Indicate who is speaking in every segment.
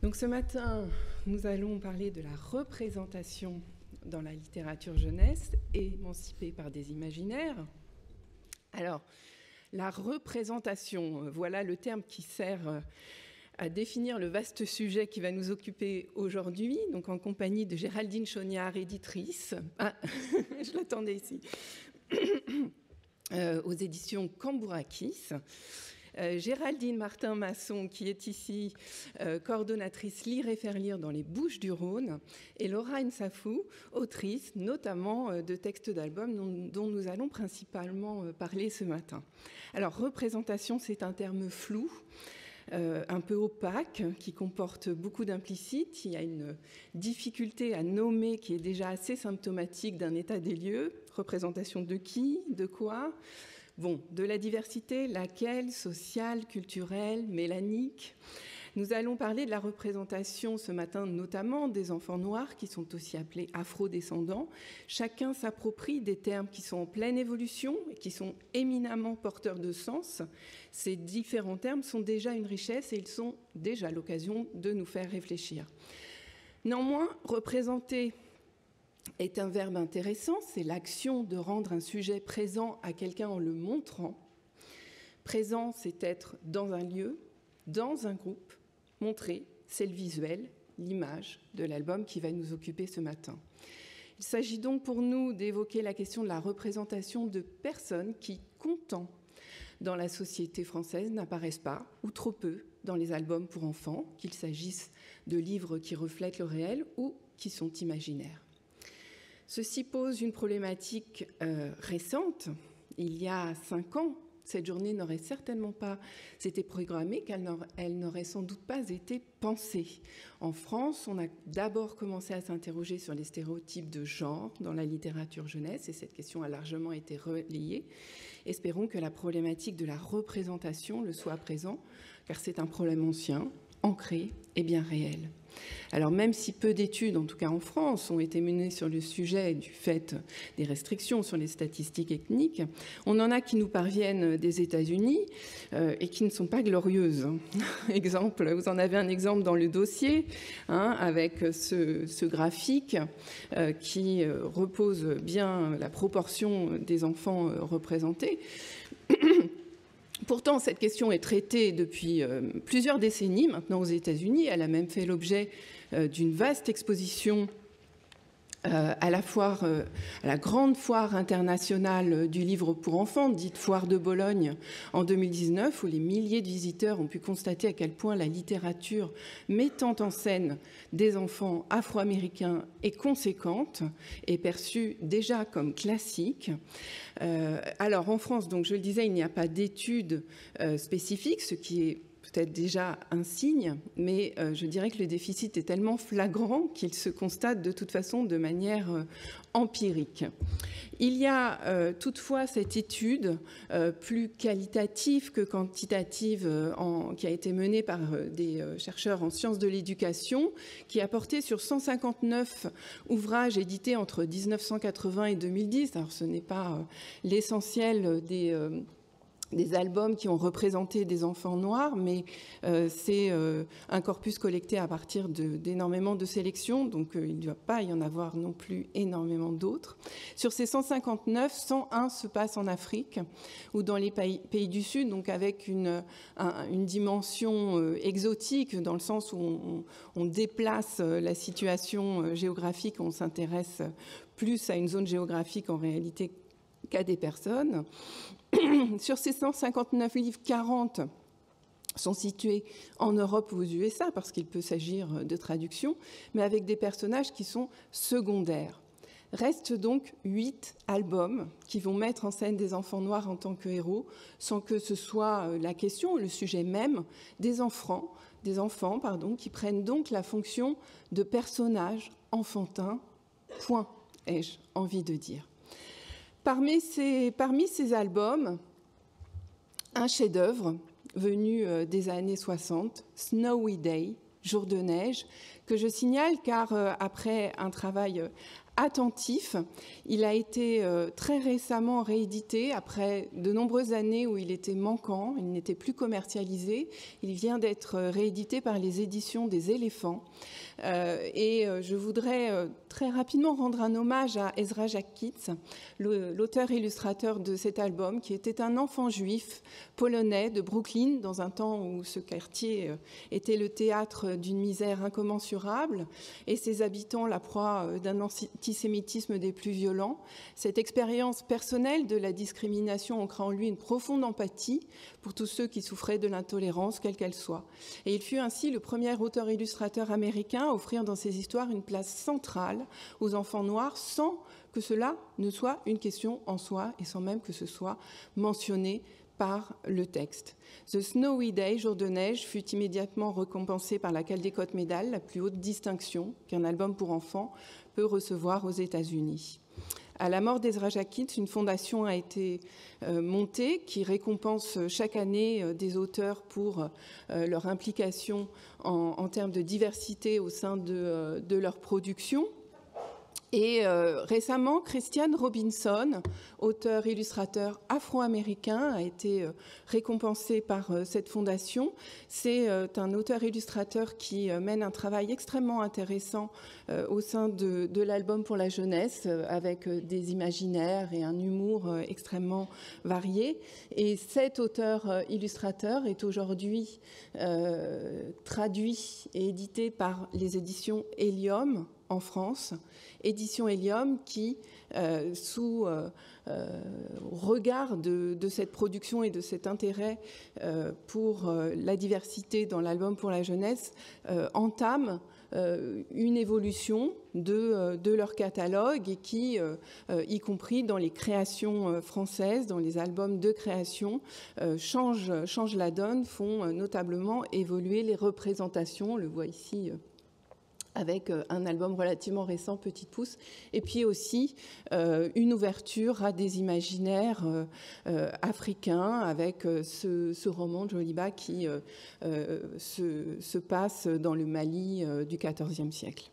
Speaker 1: Donc ce matin, nous allons parler de la représentation dans la littérature jeunesse, émancipée par des imaginaires. Alors, la représentation, voilà le terme qui sert à définir le vaste sujet qui va nous occuper aujourd'hui, donc en compagnie de Géraldine Chauniard, éditrice. Ah, je l'attendais ici. Aux éditions Cambourakis. Géraldine Martin-Masson, qui est ici coordonnatrice Lire et faire lire dans les Bouches-du-Rhône, et Laura Nsafou, autrice notamment de textes d'albums dont nous allons principalement parler ce matin. Alors, représentation, c'est un terme flou, un peu opaque, qui comporte beaucoup d'implicites. Il y a une difficulté à nommer qui est déjà assez symptomatique d'un état des lieux. Représentation de qui, de quoi ? Bon, de la diversité, laquelle, sociale, culturelle, mélanique. Nous allons parler de la représentation ce matin, notamment des enfants noirs, qui sont aussi appelés afro-descendants. Chacun s'approprie des termes qui sont en pleine évolution et qui sont éminemment porteurs de sens. Ces différents termes sont déjà une richesse et ils sont déjà l'occasion de nous faire réfléchir. Néanmoins, représenter est un verbe intéressant, c'est l'action de rendre un sujet présent à quelqu'un en le montrant. Présent, c'est être dans un lieu, dans un groupe. Montrer, c'est le visuel, l'image de l'album qui va nous occuper ce matin. Il s'agit donc pour nous d'évoquer la question de la représentation de personnes qui, comptant dans la société française, n'apparaissent pas, ou trop peu, dans les albums pour enfants, qu'il s'agisse de livres qui reflètent le réel ou qui sont imaginaires. Ceci pose une problématique récente. Il y a 5 ans, cette journée n'aurait certainement pas été programmée, qu'elle n'aurait sans doute pas été pensée. En France, on a d'abord commencé à s'interroger sur les stéréotypes de genre dans la littérature jeunesse, et cette question a largement été relayée. Espérons que la problématique de la représentation le soit à présent, car c'est un problème ancien, ancré et bien réel. Alors même si peu d'études, en tout cas en France, ont été menées sur le sujet du fait des restrictions sur les statistiques ethniques, on en a qui nous parviennent des États-Unis et qui ne sont pas glorieuses. Exemple, vous en avez un exemple dans le dossier, avec ce graphique qui repose bien la proportion des enfants représentés. Pourtant, cette question est traitée depuis plusieurs décennies maintenant aux États-Unis. Elle a même fait l'objet d'une vaste exposition à la grande foire internationale du livre pour enfants, dite Foire de Bologne, en 2019, où les milliers de visiteurs ont pu constater à quel point la littérature mettant en scène des enfants afro-américains est conséquente et perçue déjà comme classique. Alors en France, donc je le disais, il n'y a pas d'études spécifiques, ce qui est peut-être déjà un signe, mais je dirais que le déficit est tellement flagrant qu'il se constate de toute façon de manière empirique. Il y a toutefois cette étude plus qualitative que quantitative qui a été menée par des chercheurs en sciences de l'éducation, qui a porté sur 159 ouvrages édités entre 1980 et 2010. Alors ce n'est pas l'essentiel des albums qui ont représenté des enfants noirs, mais c'est un corpus collecté à partir d'énormément de sélections, donc il ne doit pas y en avoir non plus énormément d'autres. Sur ces 159, 101 se passent en Afrique ou dans les pays du Sud, donc avec une dimension exotique, dans le sens où on déplace la situation géographique, on s'intéresse plus à une zone géographique en réalité qu'à des personnes. Sur ces 159 livres, 40 sont situés en Europe ou aux USA, parce qu'il peut s'agir de traductions, mais avec des personnages qui sont secondaires. Restent donc 8 albums qui vont mettre en scène des enfants noirs en tant que héros, sans que ce soit la question, le sujet même, des enfants qui prennent donc la fonction de personnages enfantins, point, ai-je envie de dire. Parmi ces albums, un chef-d'œuvre venu des années 60, Snowy Day, Jour de neige, que je signale car après un travail attentif. Il a été très récemment réédité après de nombreuses années où il était manquant, il n'était plus commercialisé. Il vient d'être réédité par les éditions des Éléphants. Et je voudrais très rapidement rendre un hommage à Ezra Jacquitz, l'auteur-illustrateur de cet album, qui était un enfant juif polonais de Brooklyn, dans un temps où ce quartier était le théâtre d'une misère incommensurable, et ses habitants la proie d'un antisémitisme des plus violents. Cette expérience personnelle de la discrimination ancra en lui une profonde empathie pour tous ceux qui souffraient de l'intolérance, quelle qu'elle soit. Et il fut ainsi le premier auteur-illustrateur américain à offrir dans ses histoires une place centrale aux enfants noirs sans que cela ne soit une question en soi et sans même que ce soit mentionné par le texte. The Snowy Day, Jour de neige, fut immédiatement récompensé par la Caldecott Medal, la plus haute distinction qu'un album pour enfants peut recevoir aux États-Unis. À la mort d'Ezra Jacquitz, une fondation a été montée qui récompense chaque année des auteurs pour leur implication en termes de diversité au sein de leur production. Et récemment, Christian Robinson, auteur-illustrateur afro-américain, a été récompensé par cette fondation. C'est un auteur-illustrateur qui mène un travail extrêmement intéressant au sein de l'album pour la jeunesse, avec des imaginaires et un humour extrêmement varié. Et cet auteur-illustrateur est aujourd'hui traduit et édité par les éditions Hélium en France, édition Hélium qui, sous regard de cette production et de cet intérêt pour la diversité dans l'album pour la jeunesse, entame une évolution de leur catalogue et qui, y compris dans les créations françaises, dans les albums de création, change la donne, font notablement évoluer les représentations. On le voit ici avec un album relativement récent, Petite Pousse, et puis aussi une ouverture à des imaginaires africains avec ce roman de Joliba qui se passe dans le Mali du XIVe siècle.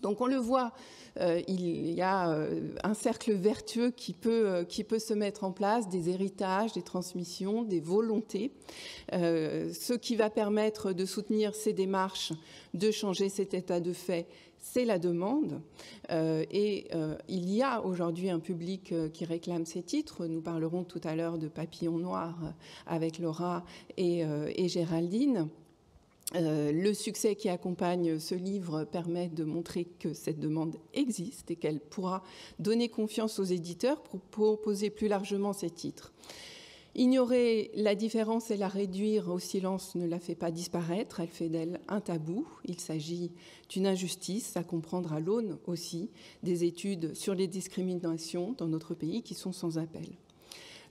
Speaker 1: Donc on le voit, il y a un cercle vertueux qui peut se mettre en place, des héritages, des transmissions, des volontés, ce qui va permettre de soutenir ces démarches, de changer cet état de fait, c'est la demande. Et il y a aujourd'hui un public qui réclame ces titres. Nous parlerons tout à l'heure de Papillon Noir avec Laura et Géraldine. Le succès qui accompagne ce livre permet de montrer que cette demande existe et qu'elle pourra donner confiance aux éditeurs pour proposer plus largement ces titres. Ignorer la différence et la réduire au silence ne la fait pas disparaître, elle fait d'elle un tabou. Il s'agit d'une injustice à comprendre à l'aune aussi des études sur les discriminations dans notre pays qui sont sans appel.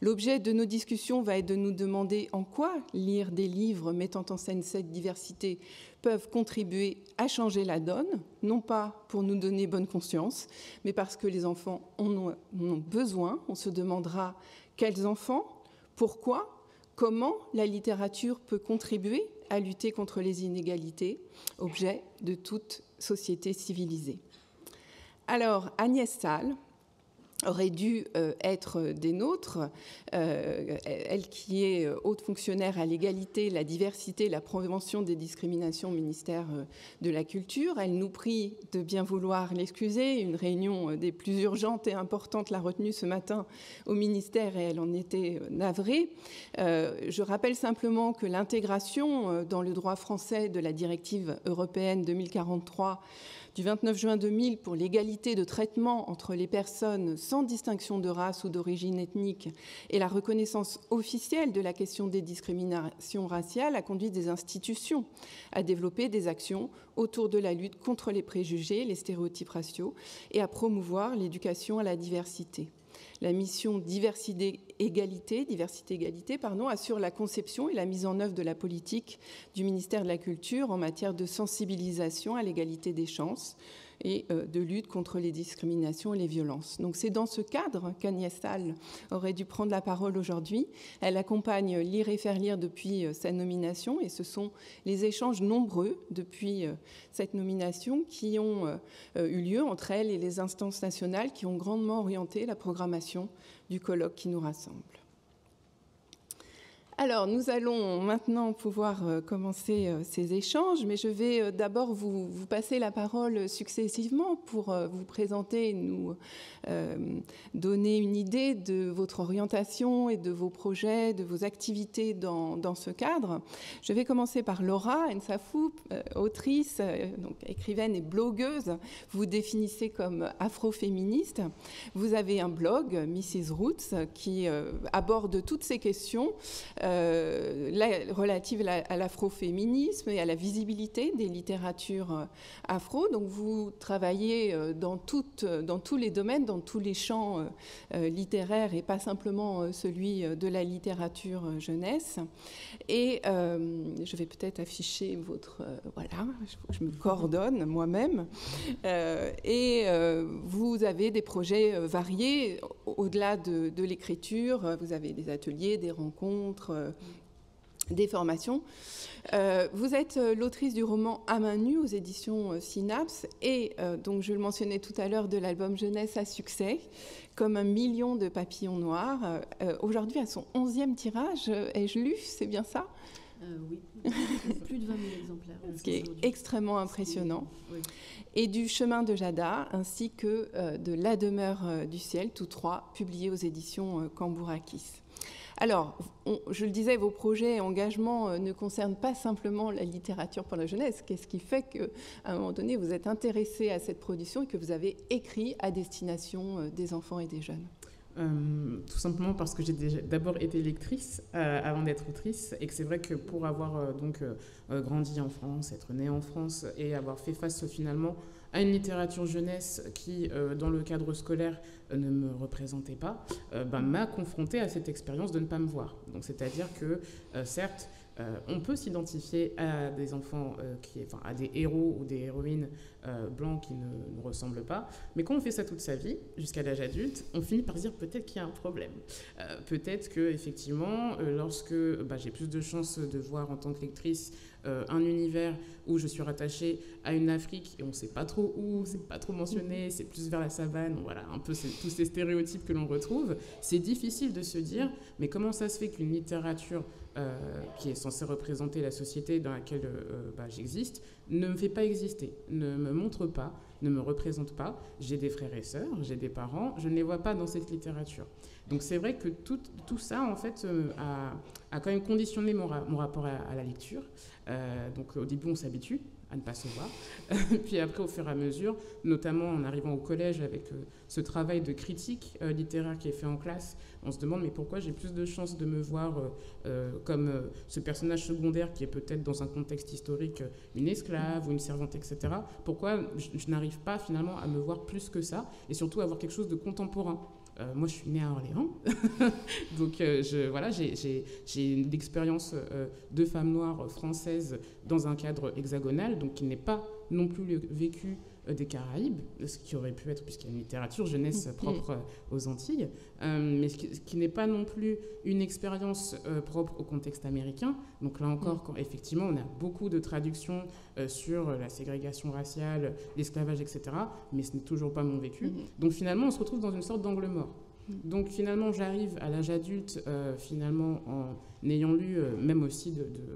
Speaker 1: L'objet de nos discussions va être de nous demander en quoi lire des livres mettant en scène cette diversité peuvent contribuer à changer la donne, non pas pour nous donner bonne conscience, mais parce que les enfants en ont besoin. On se demandera quels enfants, pourquoi, comment la littérature peut contribuer à lutter contre les inégalités, objet de toute société civilisée. Alors, Agnès Salle aurait dû être des nôtres, elle qui est haute fonctionnaire à l'égalité, la diversité, la prévention des discriminations au ministère de la Culture. Elle nous prie de bien vouloir l'excuser. Une réunion des plus urgentes et importantes l'a retenue ce matin au ministère et elle en était navrée. Je rappelle simplement que l'intégration dans le droit français de la directive européenne 2043 du 29 juin 2000 pour l'égalité de traitement entre les personnes sans distinction de race ou d'origine ethnique et la reconnaissance officielle de la question des discriminations raciales a conduit des institutions à développer des actions autour de la lutte contre les préjugés, les stéréotypes raciaux et à promouvoir l'éducation à la diversité. La mission diversité-égalité assure la conception et la mise en œuvre de la politique du ministère de la Culture en matière de sensibilisation à l'égalité des chances, et de lutte contre les discriminations et les violences. Donc c'est dans ce cadre qu'Agnès Salle aurait dû prendre la parole aujourd'hui. Elle accompagne Lire et faire lire depuis sa nomination, et ce sont les échanges nombreux depuis cette nomination qui ont eu lieu entre elle et les instances nationales qui ont grandement orienté la programmation du colloque qui nous rassemble. Alors, nous allons maintenant pouvoir commencer ces échanges, mais je vais d'abord vous passer la parole successivement pour vous présenter, nous donner une idée de votre orientation et de vos projets, de vos activités dans ce cadre. Je vais commencer par Laura Nsafou, autrice, donc écrivaine et blogueuse. Vous vous définissez comme afroféministe. Vous avez un blog, Mrs. Roots, qui aborde toutes ces questions relative à l'afroféminisme et à la visibilité des littératures afro. Donc vous travaillez dans tous les domaines, dans tous les champs littéraires et pas simplement celui de la littérature jeunesse. Et je vais peut-être afficher votre... voilà, je me coordonne moi-même. Et vous avez des projets variés au-delà de l'écriture. Vous avez des ateliers, des rencontres, des formations. Vous êtes l'autrice du roman À main nue aux éditions Synapse et donc je le mentionnais tout à l'heure de l'album Jeunesse à succès, comme 1 million de papillons noirs. Aujourd'hui à son 11e tirage, ai-je lu, c'est bien ça?
Speaker 2: Oui, plus de 20 000 exemplaires.
Speaker 1: Ce qui est extrêmement impressionnant. Oui. Et du Chemin de Jada, ainsi que de La demeure du ciel, tous trois publiés aux éditions Cambourakis. Alors, je le disais, vos projets et engagements ne concernent pas simplement la littérature pour la jeunesse. Qu'est-ce qui fait qu'à un moment donné, vous êtes intéressé à cette production et que vous avez écrit à destination des enfants et des jeunes?
Speaker 3: Tout simplement parce que j'ai d'abord été lectrice avant d'être autrice, et que c'est vrai que pour avoir grandi en France, être née en France et avoir fait face finalement à une littérature jeunesse qui, dans le cadre scolaire, ne me représentait pas, m'a confrontée à cette expérience de ne pas me voir. Donc, c'est-à-dire que, certes, on peut s'identifier à des enfants, à des héros ou des héroïnes blancs qui ne nous ressemblent pas, mais quand on fait ça toute sa vie, jusqu'à l'âge adulte, on finit par se dire peut-être qu'il y a un problème. Peut-être qu'effectivement, lorsque j'ai plus de chances de voir en tant que lectrice un univers où je suis rattachée à une Afrique et on ne sait pas trop où, c'est pas trop mentionné, c'est plus vers la savane, voilà, un peu tous ces stéréotypes que l'on retrouve, c'est difficile de se dire, mais comment ça se fait qu'une littérature qui est censée représenter la société dans laquelle j'existe, ne me fait pas exister, ne me montre pas, ne me représente pas. J'ai des frères et sœurs, j'ai des parents, je ne les vois pas dans cette littérature. Donc c'est vrai que tout ça, en fait, a quand même conditionné mon rapport à la lecture. Donc au début, on s'habitue à ne pas se voir. Puis après, au fur et à mesure, notamment en arrivant au collège avec ce travail de critique littéraire qui est fait en classe, on se demande mais pourquoi j'ai plus de chances de me voir comme ce personnage secondaire qui est peut-être dans un contexte historique une esclave ou une servante, etc. Pourquoi je n'arrive pas finalement à me voir plus que ça et surtout à avoir quelque chose de contemporain. Moi, je suis née à Orléans, donc j'ai une expérience de femme noire française dans un cadre hexagonal, donc qui n'est pas non plus le vécu des Caraïbes, ce qui aurait pu être, puisqu'il y a une littérature jeunesse propre aux Antilles, mais qui n'est pas non plus une expérience propre au contexte américain. Donc là encore, effectivement, on a beaucoup de traductions sur la ségrégation raciale, l'esclavage, etc., mais ce n'est toujours pas mon vécu. Donc finalement, on se retrouve dans une sorte d'angle mort. Donc finalement, j'arrive à l'âge adulte, finalement, en ayant lu, même aussi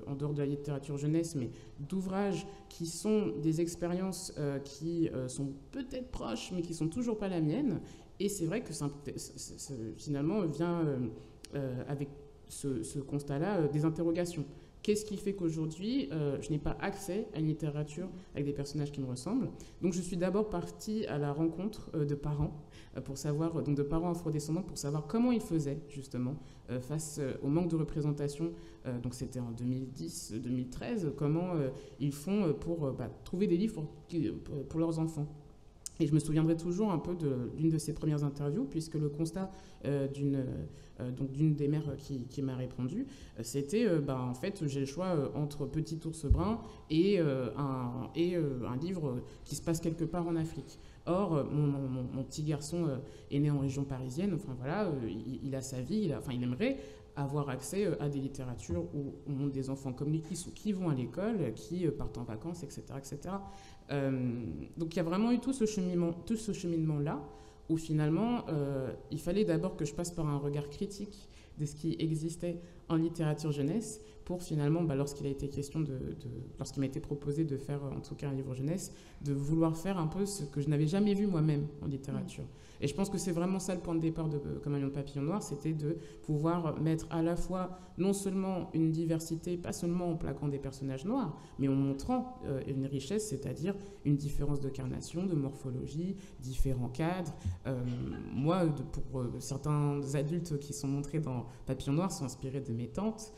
Speaker 3: en dehors de la littérature jeunesse, mais d'ouvrages qui sont des expériences qui sont peut-être proches, mais qui ne sont toujours pas la mienne. Et c'est vrai que finalement vient avec ce constat-là des interrogations. Qu'est-ce qui fait qu'aujourd'hui, je n'ai pas accès à une littérature avec des personnages qui me ressemblent? Donc je suis d'abord partie à la rencontre de parents, pour savoir, donc de parents afrodescendants, pour savoir comment ils faisaient justement face au manque de représentation. Donc c'était en 2010-2013, comment ils font pour trouver des livres pour leurs enfants. Et je me souviendrai toujours un peu d'une de ses premières interviews, puisque le constat d'une des mères qui m'a répondu, c'était en fait, j'ai le choix entre Petit ours brun et un livre qui se passe quelque part en Afrique. Or, mon petit garçon est né en région parisienne, enfin voilà, il a sa vie, il aimerait avoir accès à des littératures où on a des enfants comme lui qui vont à l'école, qui partent en vacances, etc. etc. Donc il y a vraiment eu tout ce cheminement-là, où finalement, il fallait d'abord que je passe par un regard critique de ce qui existait en littérature jeunesse, pour finalement, lorsqu'il a été question lorsqu'il m'a été proposé de faire en tout cas un livre jeunesse, de vouloir faire un peu ce que je n'avais jamais vu moi-même en littérature. Et je pense que c'est vraiment ça le point de départ de Comme un lion de papillon noir, c'était de pouvoir mettre à la fois non seulement une diversité, pas seulement en plaquant des personnages noirs, mais en montrant une richesse, c'est-à-dire une différence de carnation, de morphologie, différents cadres. Moi, pour certains adultes qui sont montrés dans Papillon noir sont inspirés de mes tantes.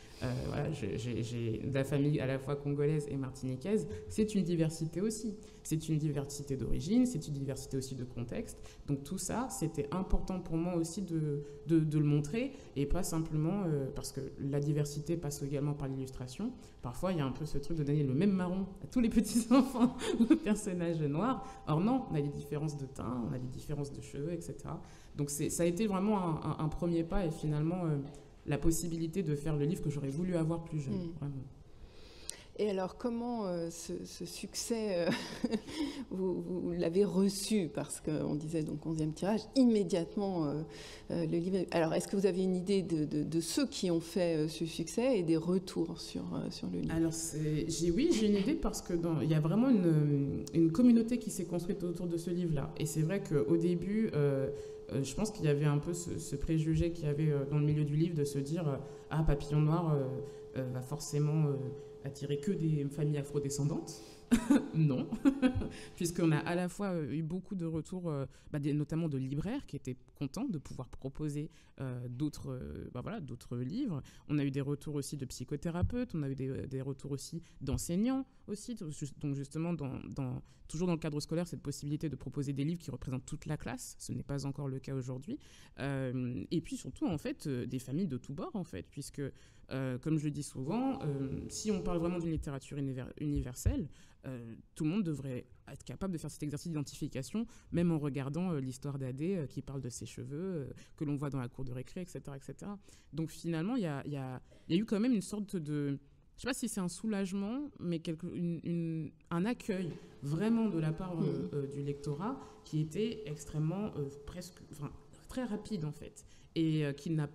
Speaker 3: Voilà, j'ai de la famille à la fois congolaise et martiniquaise. C'est une diversité aussi. C'est une diversité d'origine, c'est une diversité aussi de contexte. Donc tout ça, c'était important pour moi aussi de le montrer, et pas simplement parce que la diversité passe également par l'illustration. Parfois, il y a un peu ce truc de donner le même marron à tous les petits-enfants aux personnages noirs. Or non, on a des différences de teint, on a des différences de cheveux, etc. Donc ça a été vraiment un premier pas, et finalement la possibilité de faire le livre que j'aurais voulu avoir plus jeune, vraiment.
Speaker 1: Et alors, comment ce succès, vous l'avez reçu? Parce qu'on disait donc 11e tirage, immédiatement le livre. Alors, est-ce que vous avez une idée de ceux qui ont fait ce succès et des retours sur le livre?
Speaker 3: Alors, j'ai une idée, parce que il y a vraiment une communauté qui s'est construite autour de ce livre-là. Et c'est vrai qu'au début, je pense qu'il y avait un peu ce préjugé qu'il y avait dans le milieu du livre, de se dire ah, Papillon noir va forcément attirer que des familles afrodescendantes. Non, puisqu'on a à la fois eu beaucoup de retours, notamment de libraires qui étaient contents de pouvoir proposer d'autres livres. On a eu des retours aussi de psychothérapeutes, on a eu des retours aussi d'enseignants aussi, donc justement toujours dans le cadre scolaire, cette possibilité de proposer des livres qui représentent toute la classe, ce n'est pas encore le cas aujourd'hui. Et puis surtout, en fait, des familles de tous bords, en fait, puisque, comme je le dis souvent, si on parle vraiment d'une littérature universelle, tout le monde devrait être capable de faire cet exercice d'identification, même en regardant l'histoire d'Adé qui parle de ses cheveux, que l'on voit dans la cour de récré, etc. etc. Donc finalement, il y a eu quand même une sorte de... Je ne sais pas si c'est un soulagement, mais un accueil vraiment de la part du lectorat qui était extrêmement, très rapide en fait, et qui n'est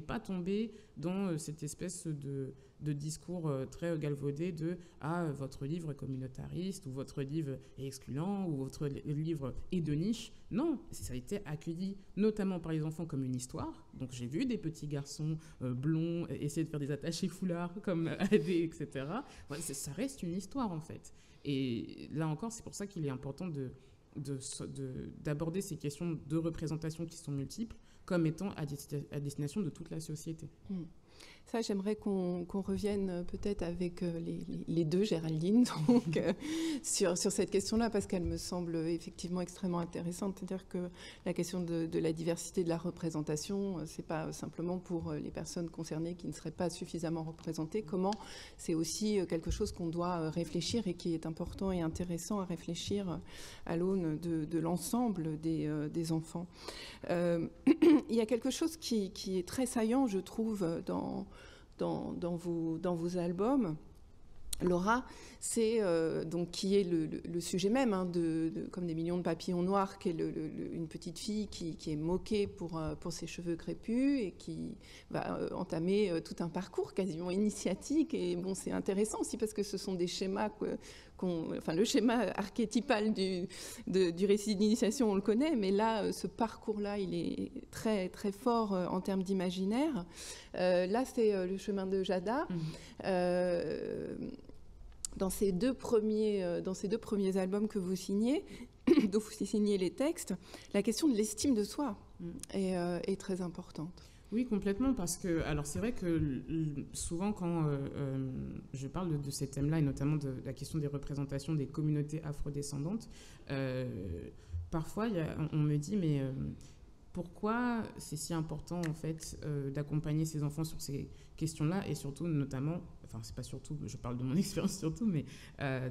Speaker 3: pas tombé dans cette espèce de discours très galvaudé de « Ah, votre livre est communautariste » ou « Votre livre est excluant » ou « Votre livre est de niche ». Non, ça a été accueilli notamment par les enfants comme une histoire. Donc j'ai vu des petits garçons blonds essayer de faire des attachés foulards comme Adé, etc. Ouais, ça reste une histoire en fait. Et là encore, c'est pour ça qu'il est important d'aborder ces questions de représentation qui sont multiples comme étant à destination de toute la société.
Speaker 1: Ça, j'aimerais qu'on revienne peut-être avec les deux, Géraldine, donc, sur cette question-là, parce qu'elle me semble effectivement extrêmement intéressante. C'est-à-dire que la question de la diversité de la représentation, c'est pas simplement pour les personnes concernées qui ne seraient pas suffisamment représentées. Comment c'est aussi quelque chose qu'on doit réfléchir et qui est important et intéressant à réfléchir à l'aune de l'ensemble des enfants. Il y a quelque chose qui est très saillant, je trouve, dans vos albums, Laura, c'est donc qui est le sujet même comme des millions de papillons noirs, qui est une petite fille qui est moquée pour ses cheveux crépus et qui va entamer tout un parcours quasiment initiatique. Et bon, c'est intéressant aussi parce que ce sont des schémas le schéma archétypal du récit d'initiation, on le connaît, mais là, ce parcours-là, il est très, très fort en termes d'imaginaire. Là, c'est le chemin de Jada. Dans ces deux premiers albums que vous signez, dont vous signez les textes, la question de l'estime de soi est très importante.
Speaker 3: Oui, complètement, parce que, alors c'est vrai que souvent quand je parle de ces thèmes-là, et notamment de la question des représentations des communautés afrodescendantes, parfois on me dit, mais pourquoi c'est si important en fait d'accompagner ces enfants sur ces questions-là, et surtout notamment, enfin c'est pas surtout, je parle de mon expérience surtout, mais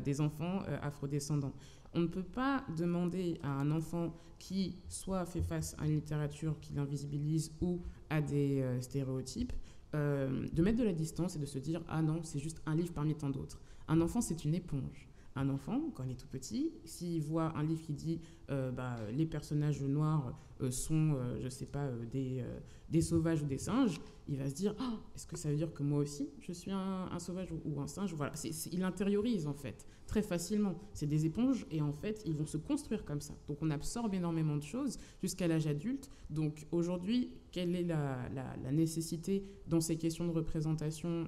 Speaker 3: des enfants afrodescendants. On ne peut pas demander à un enfant qui soit fait face à une littérature qui l'invisibilise ou à des stéréotypes, de mettre de la distance et de se dire « Ah non, c'est juste un livre parmi tant d'autres ». Un enfant, c'est une éponge. Un enfant, quand il est tout petit, s'il voit un livre qui dit les personnages noirs sont, je sais pas, des sauvages ou des singes, il va se dire oh, est-ce que ça veut dire que moi aussi je suis un sauvage ou un singe. Voilà, il intériorise en fait très facilement. C'est des éponges et en fait ils vont se construire comme ça. Donc on absorbe énormément de choses jusqu'à l'âge adulte. Donc aujourd'hui, quelle est la nécessité dans ces questions de représentation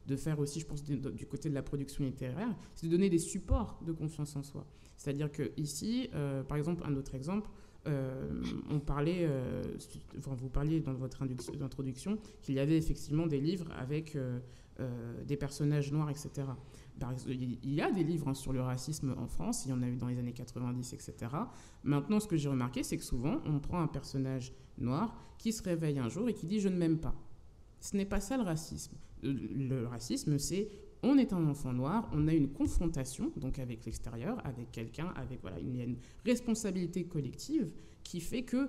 Speaker 3: de faire aussi, je pense, du côté de la production littéraire, c'est de donner des supports de confiance en soi. C'est-à-dire que ici, par exemple, un autre exemple, on parlait, vous parliez dans votre introduction qu'il y avait effectivement des livres avec des personnages noirs, etc. Il y a des livres sur le racisme en France, il y en a eu dans les années 90, etc. Maintenant, ce que j'ai remarqué, c'est que souvent, on prend un personnage noir qui se réveille un jour et qui dit « je ne m'aime pas ». Ce n'est pas ça le racisme. Le racisme, c'est on est un enfant noir, on a une confrontation donc avec l'extérieur, avec quelqu'un, avec voilà, il y a une responsabilité collective qui fait que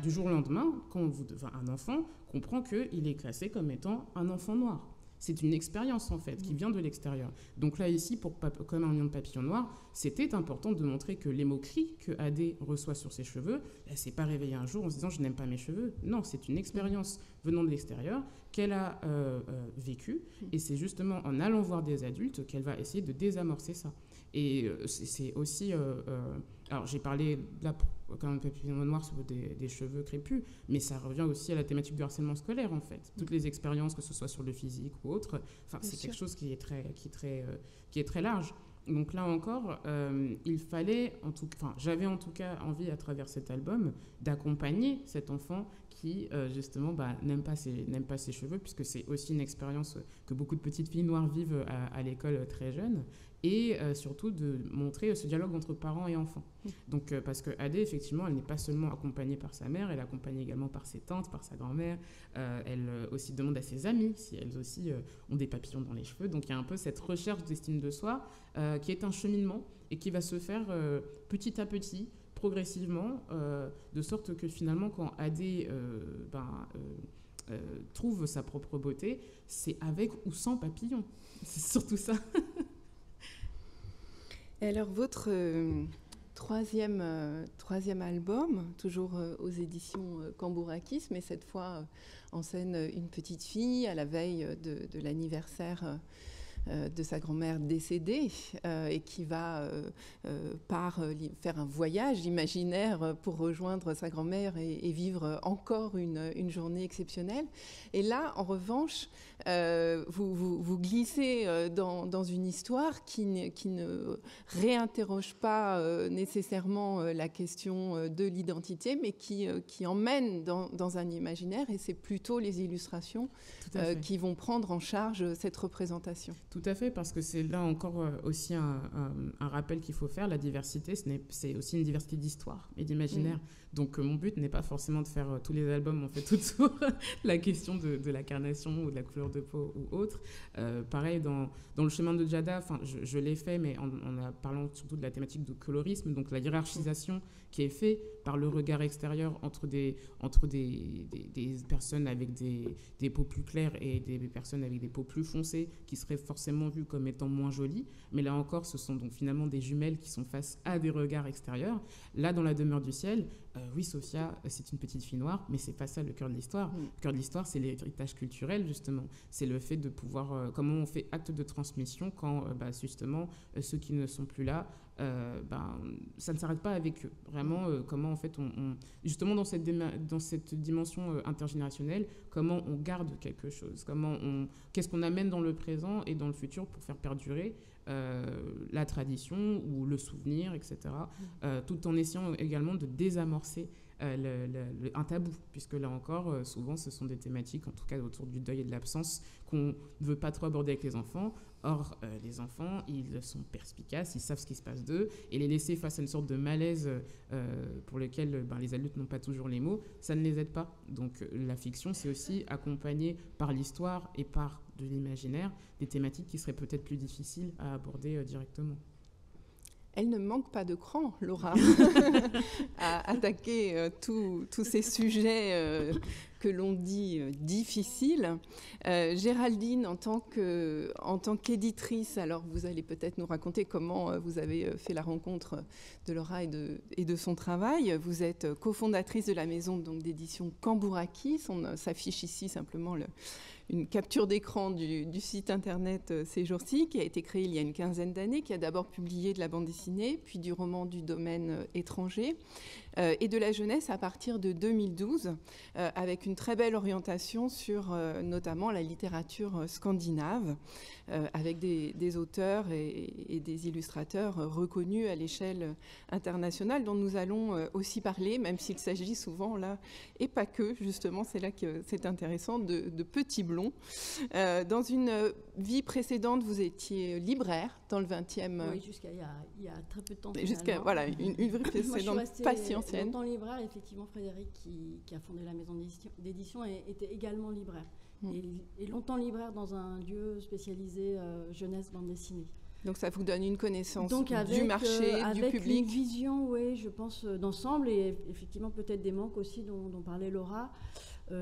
Speaker 3: du jour au lendemain, un enfant comprend qu'il est classé comme étant un enfant noir. C'est une expérience en fait qui vient de l'extérieur. Donc là ici, comme un million de papillons noirs, c'était important de montrer que les mots-cris que Adé reçoit sur ses cheveux, elle ne s'est pas réveillée un jour en se disant je n'aime pas mes cheveux. Non, c'est une expérience venant de l'extérieur qu'elle a vécue, et c'est justement en allant voir des adultes qu'elle va essayer de désamorcer ça. Et c'est aussi... alors j'ai parlé là quand un papillon noir sur des cheveux crépus, mais ça revient aussi à la thématique du harcèlement scolaire en fait. Toutes les expériences, que ce soit sur le physique ou autre, c'est quelque chose qui est très large. Donc là encore, il fallait, j'avais en tout cas envie à travers cet album d'accompagner cet enfant qui justement n'aime pas ses cheveux, puisque c'est aussi une expérience que beaucoup de petites filles noires vivent à l'école très jeunes, et surtout de montrer ce dialogue entre parents et enfants. Donc, parce que Adé, effectivement, elle n'est pas seulement accompagnée par sa mère, elle est accompagnée également par ses tantes, par sa grand-mère. Elle aussi demande à ses amies si elles aussi ont des papillons dans les cheveux. Donc il y a un peu cette recherche d'estime de soi qui est un cheminement et qui va se faire petit à petit, progressivement, de sorte que finalement, quand Adé trouve sa propre beauté, c'est avec ou sans papillons. C'est surtout ça.
Speaker 1: Et alors, votre troisième album, toujours aux éditions Cambourakis, mais cette fois en scène une petite fille à la veille de l'anniversaire de sa grand-mère décédée et qui va faire un voyage imaginaire pour rejoindre sa grand-mère et vivre encore une journée exceptionnelle. Et là, en revanche, vous glissez dans une histoire qui ne réinterroge pas nécessairement la question de l'identité, mais qui emmène dans un imaginaire, et c'est plutôt les illustrations qui vont prendre en charge cette représentation.
Speaker 3: Tout à fait, parce que c'est là encore aussi un rappel qu'il faut faire. La diversité, c'est aussi une diversité d'histoire et d'imaginaire. Donc mon but n'est pas forcément de faire tous les albums en fait autour la question de l'incarnation ou de la couleur de peau ou autre. Pareil, dans le chemin de Djada, je l'ai fait, mais en parlant surtout de la thématique du colorisme, donc la hiérarchisation qui est faite par le regard extérieur entre des personnes avec des peaux plus claires et des personnes avec des peaux plus foncées qui seraient forcément vues comme étant moins jolies. Mais là encore, ce sont donc finalement des jumelles qui sont face à des regards extérieurs. Là, dans La demeure du ciel, oui, Sophia, c'est une petite fille noire, mais c'est pas ça le cœur de l'histoire. Le cœur de l'histoire, c'est l'héritage culturel, justement. C'est le fait de pouvoir... comment on fait acte de transmission quand, justement, ceux qui ne sont plus là, ça ne s'arrête pas avec eux. Vraiment, comment, en fait, justement, dans cette dimension intergénérationnelle, comment on garde quelque chose, qu'est-ce qu'on amène dans le présent et dans le futur pour faire perdurer la tradition ou le souvenir, etc., tout en essayant également de désamorcer un tabou, puisque là encore, souvent, ce sont des thématiques, en tout cas autour du deuil et de l'absence, qu'on ne veut pas trop aborder avec les enfants. Or, les enfants, ils sont perspicaces, ils savent ce qui se passe d'eux, et les laisser face à une sorte de malaise pour lequel les adultes n'ont pas toujours les mots, ça ne les aide pas. Donc la fiction, c'est aussi accompagner par l'histoire et par de l'imaginaire des thématiques qui seraient peut-être plus difficiles à aborder directement.
Speaker 1: Elle ne manque pas de cran, Laura, à attaquer tous ces sujets que l'on dit difficiles. Géraldine, en tant qu'éditrice, alors vous allez peut-être nous raconter comment vous avez fait la rencontre de Laura et de son travail. Vous êtes cofondatrice de la maison d'édition Cambourakis. On s'affiche ici simplement une capture d'écran du site internet Ces jours-ci, qui a été créé il y a une quinzaine d'années, qui a d'abord publié de la bande dessinée, puis du roman du domaine étranger, et de la jeunesse à partir de 2012, avec une très belle orientation sur notamment la littérature scandinave, avec des auteurs et des illustrateurs reconnus à l'échelle internationale, dont nous allons aussi parler, même s'il s'agit souvent là, et pas que, justement, c'est là que c'est intéressant, de petits blonds. Dans une vie précédente, vous étiez libraire dans le 20e.
Speaker 2: Oui, jusqu'à il y a très peu de temps.
Speaker 1: Jusqu'à, voilà, une vie précédente pas si ancienne.
Speaker 2: Longtemps libraire, effectivement, Frédéric, qui a fondé la maison d'édition, était également libraire. Et longtemps libraire dans un lieu spécialisé jeunesse bande dessinée.
Speaker 1: Donc ça vous donne une connaissance
Speaker 2: avec,
Speaker 1: du marché, du public.
Speaker 2: Avec une vision, oui, je pense, d'ensemble, et effectivement peut-être des manques aussi dont parlait Laura,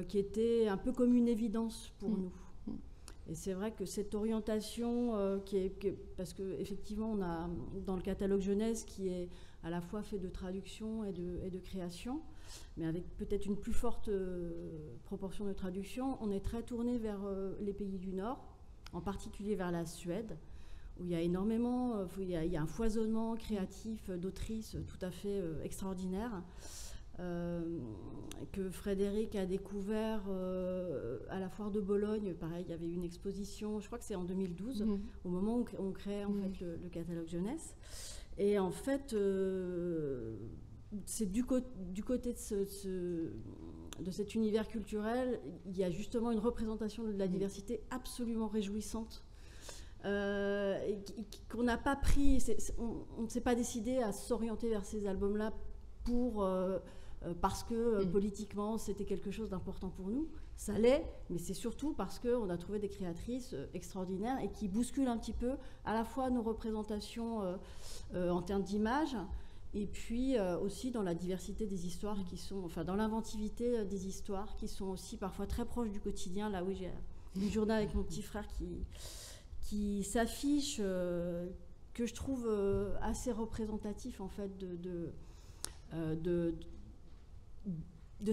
Speaker 2: qui était un peu comme une évidence pour nous. Et c'est vrai que cette orientation, parce qu'effectivement, on a dans le catalogue jeunesse qui est à la fois fait de traduction et de création, mais avec peut-être une plus forte proportion de traduction, on est très tourné vers les pays du Nord, en particulier vers la Suède, où il y a énormément, il y a un foisonnement créatif d'autrices tout à fait extraordinaire. Que Frédéric a découvert à la foire de Bologne. Pareil, il y avait une exposition, je crois que c'est en 2012, au moment où on crée en fait, le catalogue jeunesse. Et en fait, c'est du côté de cet univers culturel, il y a justement une représentation de la diversité absolument réjouissante. Qu'on n'a pas pris, on ne s'est pas décidé à s'orienter vers ces albums-là parce que politiquement c'était quelque chose d'important pour nous. Ça l'est, mais c'est surtout parce qu'on a trouvé des créatrices extraordinaires et qui bousculent un petit peu à la fois nos représentations en termes d'image et puis aussi dans la diversité des histoires qui sont, enfin dans l'inventivité des histoires qui sont aussi parfois très proches du quotidien. Là où j'ai une journée avec mon petit frère qui s'affiche, que je trouve assez représentatif en fait de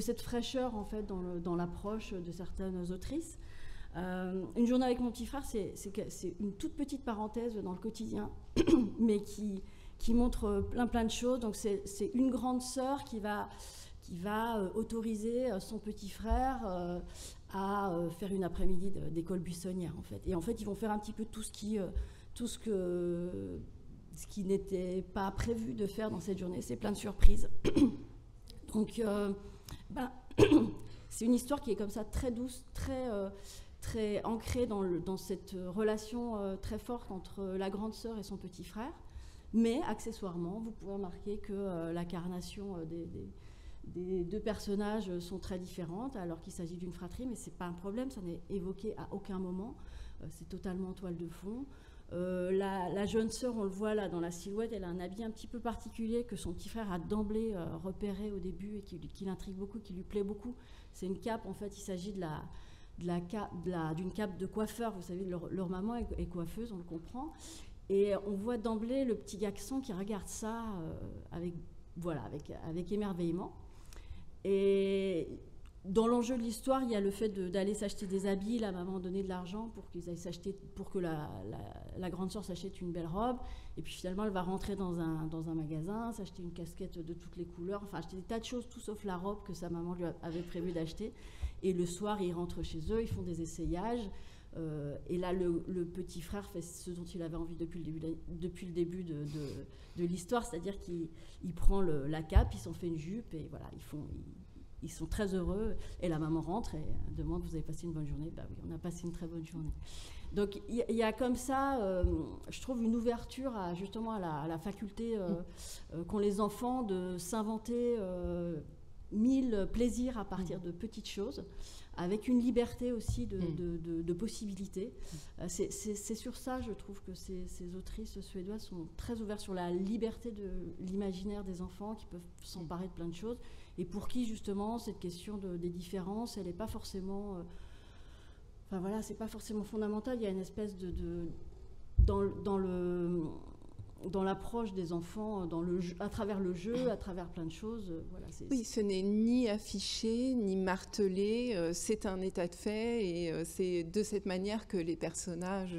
Speaker 2: cette fraîcheur en fait dans l'approche de certaines autrices. Une journée avec mon petit frère, c'est une toute petite parenthèse dans le quotidien, mais qui montre plein de choses. Donc c'est une grande sœur qui va autoriser son petit frère à faire une après-midi d'école buissonnière en fait. Et en fait, ils vont faire un petit peu tout ce qui n'était pas prévu de faire dans cette journée. C'est plein de surprises. Donc, c'est une histoire qui est comme ça très douce, très ancrée dans cette relation très forte entre la grande sœur et son petit frère. Mais accessoirement, vous pouvez remarquer que la carnation des deux personnages sont très différentes, alors qu'il s'agit d'une fratrie, mais c'est pas un problème, ça n'est évoqué à aucun moment. C'est totalement en toile de fond. La jeune sœur, on le voit là dans la silhouette, elle a un habit un petit peu particulier que son petit frère a d'emblée repéré au début et qui l'intrigue beaucoup, qui lui plaît beaucoup. C'est une cape, en fait, il s'agit d'une cape de coiffeur. Vous savez, leur maman est coiffeuse, on le comprend. Et on voit d'emblée le petit garçon qui regarde ça avec émerveillement. Et dans l'enjeu de l'histoire, il y a le fait d'aller s'acheter des habits. La maman donnait de l'argent pour que la grande sœur s'achète une belle robe. Et puis finalement, elle va rentrer dans un magasin, s'acheter une casquette de toutes les couleurs, enfin acheter des tas de choses, tout sauf la robe que sa maman lui avait prévu d'acheter. Et le soir, ils rentrent chez eux, ils font des essayages. Et là, le petit frère fait ce dont il avait envie depuis le début de l'histoire, c'est-à-dire qu'il prend la cape, il s'en fait une jupe, et voilà, ils sont très heureux. Et la maman rentre et demande, vous avez passé une bonne journée? Bah oui, on a passé une très bonne journée. Donc il y a comme ça, je trouve, une ouverture justement à la faculté qu'ont les enfants de s'inventer 1000 plaisirs à partir de petites choses, avec une liberté aussi de possibilités. C'est sur ça, je trouve, que ces autrices suédoises sont très ouvertes sur la liberté de l'imaginaire des enfants, qui peuvent s'emparer de plein de choses, et pour qui, justement, cette question des différences, elle n'est pas forcément... Enfin voilà, c'est pas forcément fondamental. Il y a une espèce dans l'approche des enfants, à travers le jeu, à travers plein de choses. Voilà,
Speaker 1: oui, ce n'est ni affiché, ni martelé, c'est un état de fait, et c'est de cette manière que les personnages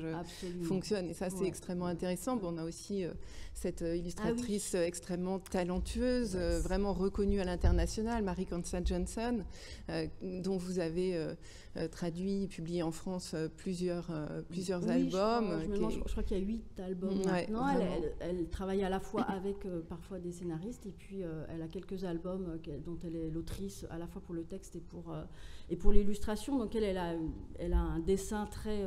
Speaker 1: fonctionnent. Et ça, c'est extrêmement intéressant. Bon, on a aussi cette illustratrice extrêmement talentueuse, vraiment reconnue à l'international, Marie-Consta Johnson, dont vous avez traduit, publié en France plusieurs albums.
Speaker 2: Je crois qu'il y a 8 albums maintenant. Elle travaille à la fois avec parfois des scénaristes, et puis elle a quelques albums dont elle est l'autrice, à la fois pour le texte et pour l'illustration. Donc elle a un dessin très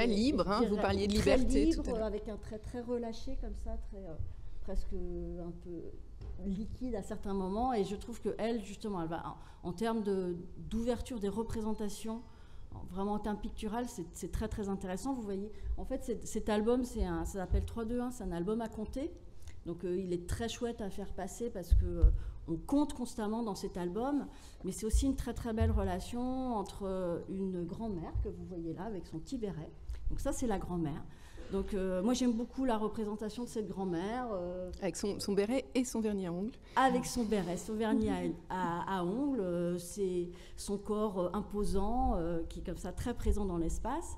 Speaker 1: libre, hein, vous parliez de liberté
Speaker 2: libre,
Speaker 1: tout à l'heure.
Speaker 2: Avec un trait très relâché comme ça, presque un peu liquide à certains moments. Et je trouve qu'elle, justement, elle va, en termes d'ouverture des représentations, vraiment en termes pictural, c'est très très intéressant. Vous voyez, en fait, cet album, ça s'appelle 3-2-1, c'est un album à compter. Donc il est très chouette à faire passer, parce que on compte constamment dans cet album, mais c'est aussi une très très belle relation entre une grand-mère que vous voyez là avec son petit béret. Donc ça, c'est la grand-mère. Donc moi, j'aime beaucoup la représentation de cette grand-mère.
Speaker 1: Avec son béret et son vernis à ongles. Avec
Speaker 2: son béret, son vernis à ongles, c'est son corps imposant, qui est comme ça très présent dans l'espace.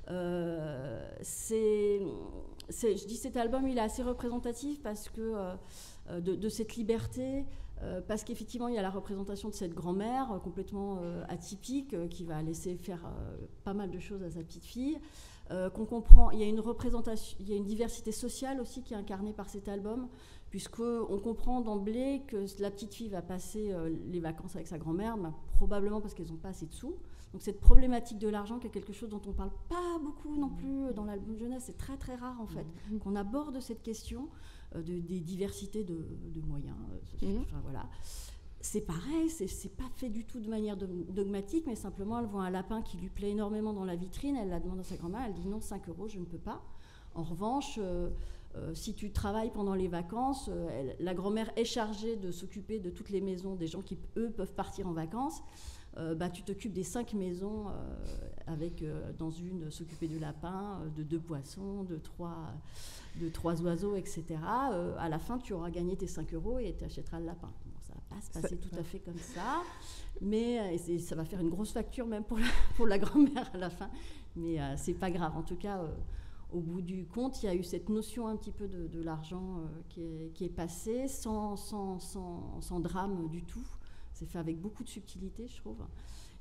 Speaker 2: Je dis cet album, il est assez représentatif parce que de cette liberté, parce qu'effectivement, il y a la représentation de cette grand-mère complètement atypique, qui va laisser faire pas mal de choses à sa petite fille. Qu'on comprend, il y a une représentation, il y a une diversité sociale aussi qui est incarnée par cet album, puisqu'on comprend d'emblée que la petite fille va passer les vacances avec sa grand-mère, probablement parce qu'elles n'ont pas assez de sous. Donc cette problématique de l'argent, qui est quelque chose dont on ne parle pas beaucoup non plus dans l'album jeunesse, c'est très très rare en fait, qu'on aborde cette question des diversités de moyens. Enfin, voilà. C'est pareil, c'est pas fait du tout de manière dogmatique, mais simplement elle voit un lapin qui lui plaît énormément dans la vitrine, elle la demande à sa grand-mère, elle dit non, 5 €, je ne peux pas. En revanche, si tu travailles pendant les vacances, la grand-mère est chargée de s'occuper de toutes les maisons des gens qui, eux, peuvent partir en vacances. Tu t'occupes des 5 maisons, avec dans une s'occuper du lapin, de 2 poissons, de 3 oiseaux, etc. À la fin, tu auras gagné tes 5 € et tu achèteras le lapin. Ça va pas se passer tout à fait comme ça, mais ça va faire une grosse facture même pour la grand-mère à la fin, mais c'est pas grave. En tout cas, au bout du compte, il y a eu cette notion un petit peu de l'argent qui est passée sans drame du tout. C'est fait avec beaucoup de subtilité, je trouve.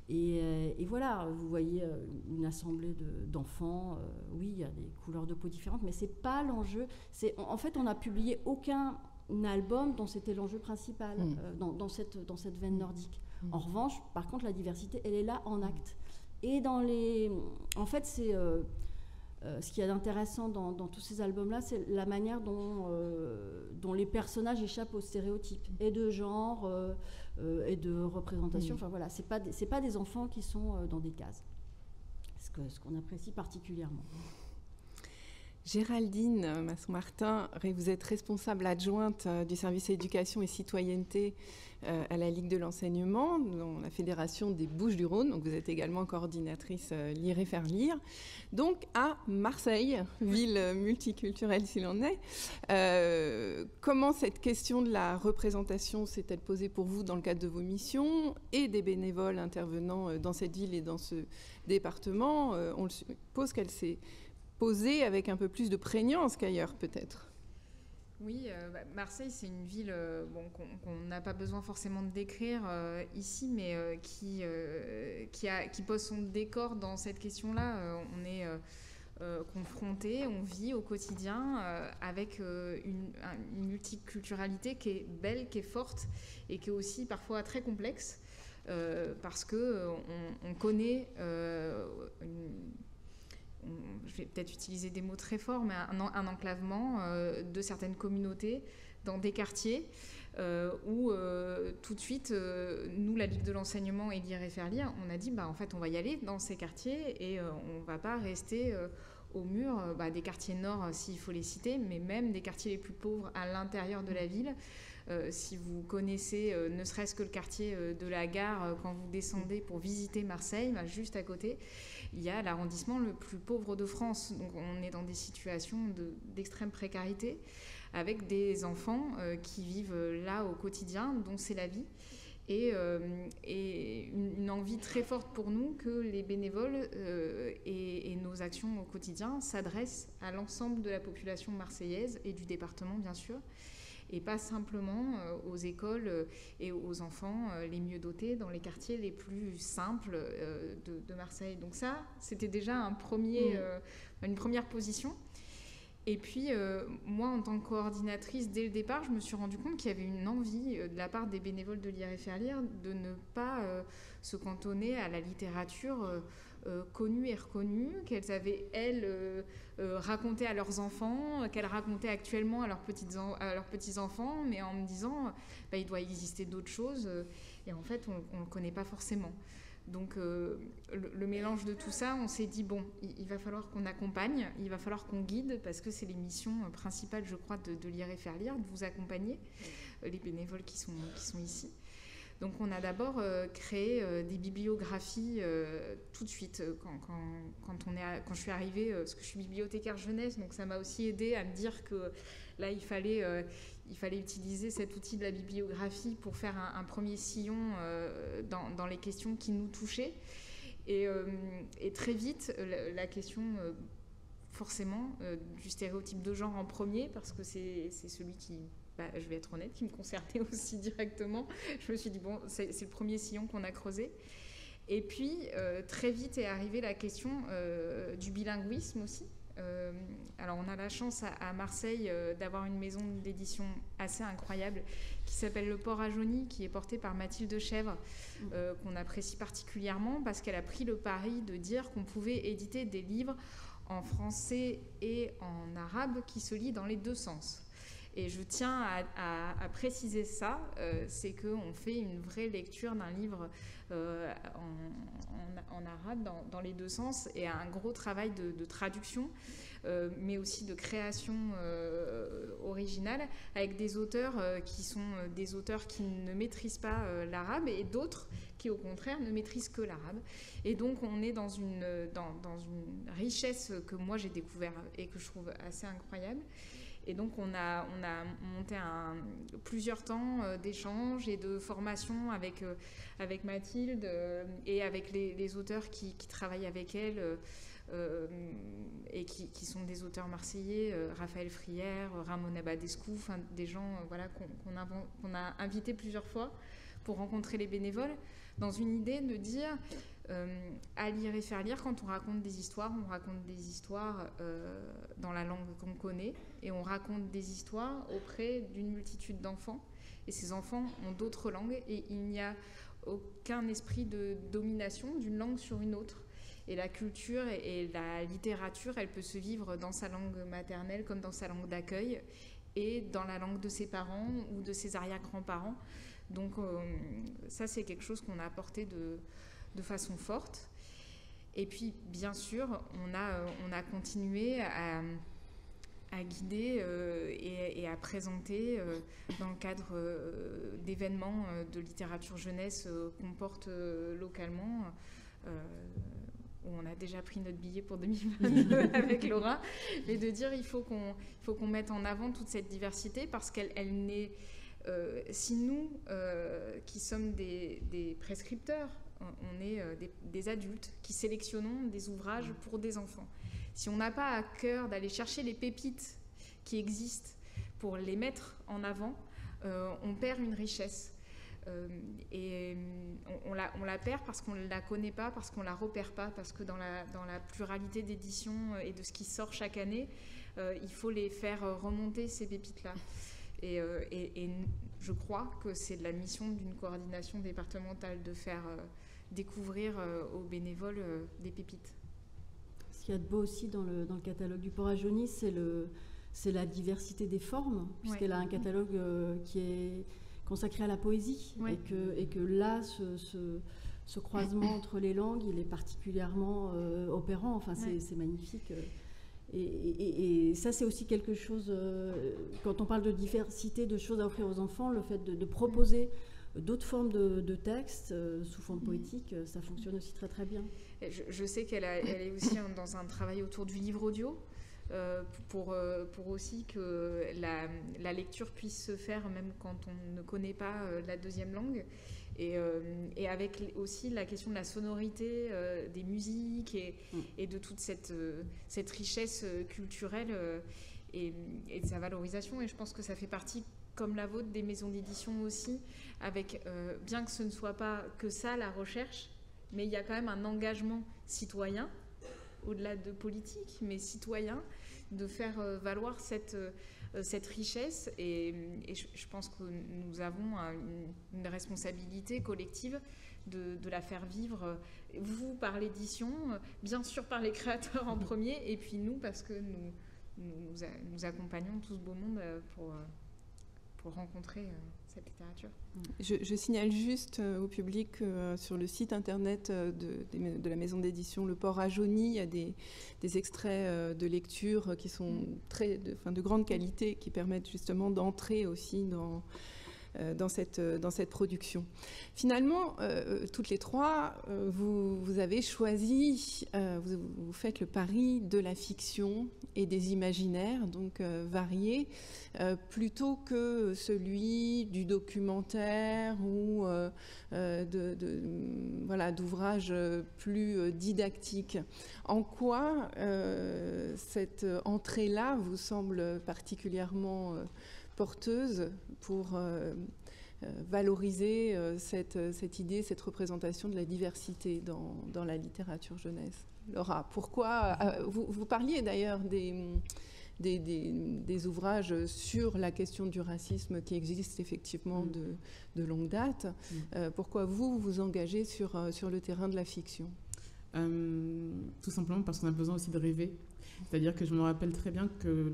Speaker 2: Et voilà, vous voyez une assemblée d'enfants. Oui, il y a des couleurs de peau différentes, mais c'est pas l'enjeu. En fait, on n'a publié aucun album dont c'était l'enjeu principal dans cette veine nordique. En revanche, par contre, la diversité, elle est là en acte. Et en fait, c'est ce qu'il y a d'intéressant dans tous ces albums-là, c'est la manière dont les personnages échappent aux stéréotypes, et de genre, et de représentation. Enfin voilà, c'est pas des enfants qui sont dans des cases. Ce qu'on apprécie particulièrement.
Speaker 1: Géraldine Masson-Martin, vous êtes responsable adjointe du service éducation et citoyenneté à la Ligue de l'enseignement, dans la Fédération des Bouches-du-Rhône. Donc vous êtes également coordinatrice Lire et faire lire. Donc à Marseille, ville multiculturelle s'il en est. Comment cette question de la représentation s'est-elle posée pour vous dans le cadre de vos missions et des bénévoles intervenant dans cette ville et dans ce département? On suppose qu'elle s'est posée avec un peu plus de prégnance qu'ailleurs, peut-être.
Speaker 4: Oui, Marseille, c'est une ville qu'on n'a pas besoin forcément de décrire ici, mais qui pose son décor dans cette question-là. On est confronté, on vit au quotidien avec une multiculturalité qui est belle, qui est forte et qui est aussi parfois très complexe parce qu'on connaît je vais peut-être utiliser des mots très forts, mais un enclavement de certaines communautés dans des quartiers où tout de suite, nous, la Ligue de l'enseignement et Lire et faire lire, on a dit en fait, on va y aller dans ces quartiers et on ne va pas rester au mur des quartiers nord, s'il faut les citer, mais même des quartiers les plus pauvres à l'intérieur de la ville. Si vous connaissez ne serait-ce que le quartier de la Gare, quand vous descendez pour visiter Marseille, juste à côté, il y a l'arrondissement le plus pauvre de France. Donc on est dans des situations d'extrême précarité, avec des enfants qui vivent là au quotidien, dont c'est la vie. Et une envie très forte pour nous que les bénévoles et nos actions au quotidien s'adressent à l'ensemble de la population marseillaise et du département, bien sûr, et pas simplement aux écoles et aux enfants les mieux dotés dans les quartiers les plus simples de Marseille. Donc ça, c'était déjà une première position. Et puis, moi, en tant que coordinatrice, dès le départ, je me suis rendu compte qu'il y avait une envie de la part des bénévoles de Lire et faire lire de ne pas se cantonner à la littérature connues et reconnues, qu'elles avaient, elles, raconté à leurs enfants, qu'elles racontaient actuellement à leurs petits-enfants, mais en me disant, il doit exister d'autres choses, et en fait, on ne le connaît pas forcément. Donc, le mélange de tout ça, on s'est dit, il va falloir qu'on accompagne, il va falloir qu'on guide, parce que c'est les missions principales, je crois, de Lire et faire lire, de vous accompagner, les bénévoles qui sont ici. Donc on a d'abord créé des bibliographies tout de suite quand je suis arrivée, parce que je suis bibliothécaire jeunesse, donc ça m'a aussi aidée à me dire que là il fallait utiliser cet outil de la bibliographie pour faire un premier sillon dans les questions qui nous touchaient. Et très vite, la question forcément du stéréotype de genre en premier, parce que c'est celui qui... je vais être honnête, qui me concernait aussi directement. Je me suis dit, c'est le premier sillon qu'on a creusé. Et puis, très vite est arrivée la question du bilinguisme aussi. Alors, on a la chance à Marseille d'avoir une maison d'édition assez incroyable qui s'appelle Le Port à Jauny, qui est portée par Mathilde Chèvre, qu'on apprécie particulièrement parce qu'elle a pris le pari de dire qu'on pouvait éditer des livres en français et en arabe qui se lient dans les deux sens. Et je tiens à préciser ça, c'est qu'on fait une vraie lecture d'un livre en arabe dans les deux sens, et un gros travail de traduction, mais aussi de création originale, avec des auteurs qui sont des auteurs qui ne maîtrisent pas l'arabe, et d'autres qui au contraire ne maîtrisent que l'arabe. Et donc on est dans une richesse que moi j'ai découvert et que je trouve assez incroyable. Et donc, on a monté plusieurs temps d'échanges et de formation avec Mathilde et avec les auteurs qui travaillent avec elle et qui sont des auteurs marseillais, Raphaël Frière, Ramona Badescu, des gens qu'on a invités plusieurs fois pour rencontrer les bénévoles, dans une idée de dire... à Lire et faire lire, quand on raconte des histoires dans la langue qu'on connaît, et on raconte des histoires auprès d'une multitude d'enfants, et ces enfants ont d'autres langues, et il n'y a aucun esprit de domination d'une langue sur une autre. Et la culture et la littérature, elle peut se vivre dans sa langue maternelle comme dans sa langue d'accueil, et dans la langue de ses parents ou de ses arrière-grands-parents. Donc ça, c'est quelque chose qu'on a apporté de façon forte. Et puis, bien sûr, on a continué à guider et à présenter dans le cadre d'événements de littérature jeunesse qu'on porte localement, où on a déjà pris notre billet pour 2022 avec Laura, mais de dire il faut qu'on mette en avant toute cette diversité, parce qu'elle n'est... si nous, qui sommes des prescripteurs, on est des adultes qui sélectionnons des ouvrages pour des enfants. Si on n'a pas à cœur d'aller chercher les pépites qui existent pour les mettre en avant, on perd une richesse. Et on la perd parce qu'on ne la connaît pas, parce qu'on ne la repère pas, parce que dans la pluralité d'éditions et de ce qui sort chaque année, il faut les faire remonter, ces pépites-là. Et je crois que c'est la mission d'une coordination départementale de faire découvrir aux bénévoles des pépites.
Speaker 2: Ce qu'il y a de beau aussi dans le catalogue du Port à Jauny, c'est la diversité des formes, puisqu'elle a un catalogue qui est consacré à la poésie, et que là, ce croisement entre les langues, il est particulièrement opérant. Enfin, c'est magnifique. Et ça, c'est aussi quelque chose, quand on parle de diversité de choses à offrir aux enfants, le fait de proposer d'autres formes de textes sous forme poétique, ça fonctionne aussi très très bien.
Speaker 4: Je sais qu'elle est aussi dans un travail autour du livre audio, pour aussi que la lecture puisse se faire même quand on ne connaît pas la deuxième langue. Et avec aussi la question de la sonorité des musiques et de toute cette richesse culturelle et de sa valorisation. Et je pense que ça fait partie, comme la vôtre, des maisons d'édition aussi, avec, bien que ce ne soit pas que ça la recherche, mais il y a quand même un engagement citoyen, au-delà de politique, mais citoyen, de faire valoir cette richesse. Et je pense que nous avons une responsabilité collective de la faire vivre, vous par l'édition, bien sûr par les créateurs en premier, et puis nous, parce que nous accompagnons tout ce beau monde pour rencontrer cette littérature.
Speaker 1: Je signale juste au public que sur le site internet de la maison d'édition Le Port à Jauny, il y a des extraits de lecture qui sont de grande qualité, qui permettent justement d'entrer aussi dans cette production. Finalement, toutes les trois, vous avez choisi, vous faites le pari de la fiction et des imaginaires, donc variés, plutôt que celui du documentaire ou d'ouvrages plus didactiques. En quoi cette entrée-là vous semble particulièrement porteuse pour valoriser cette idée, cette représentation de la diversité dans la littérature jeunesse? Laura, pourquoi vous parliez d'ailleurs des ouvrages sur la question du racisme qui existent effectivement de longue date. Pourquoi vous engagez sur le terrain de la fiction?
Speaker 3: Tout simplement parce qu'on a besoin aussi de rêver. C'est-à-dire que je me rappelle très bien que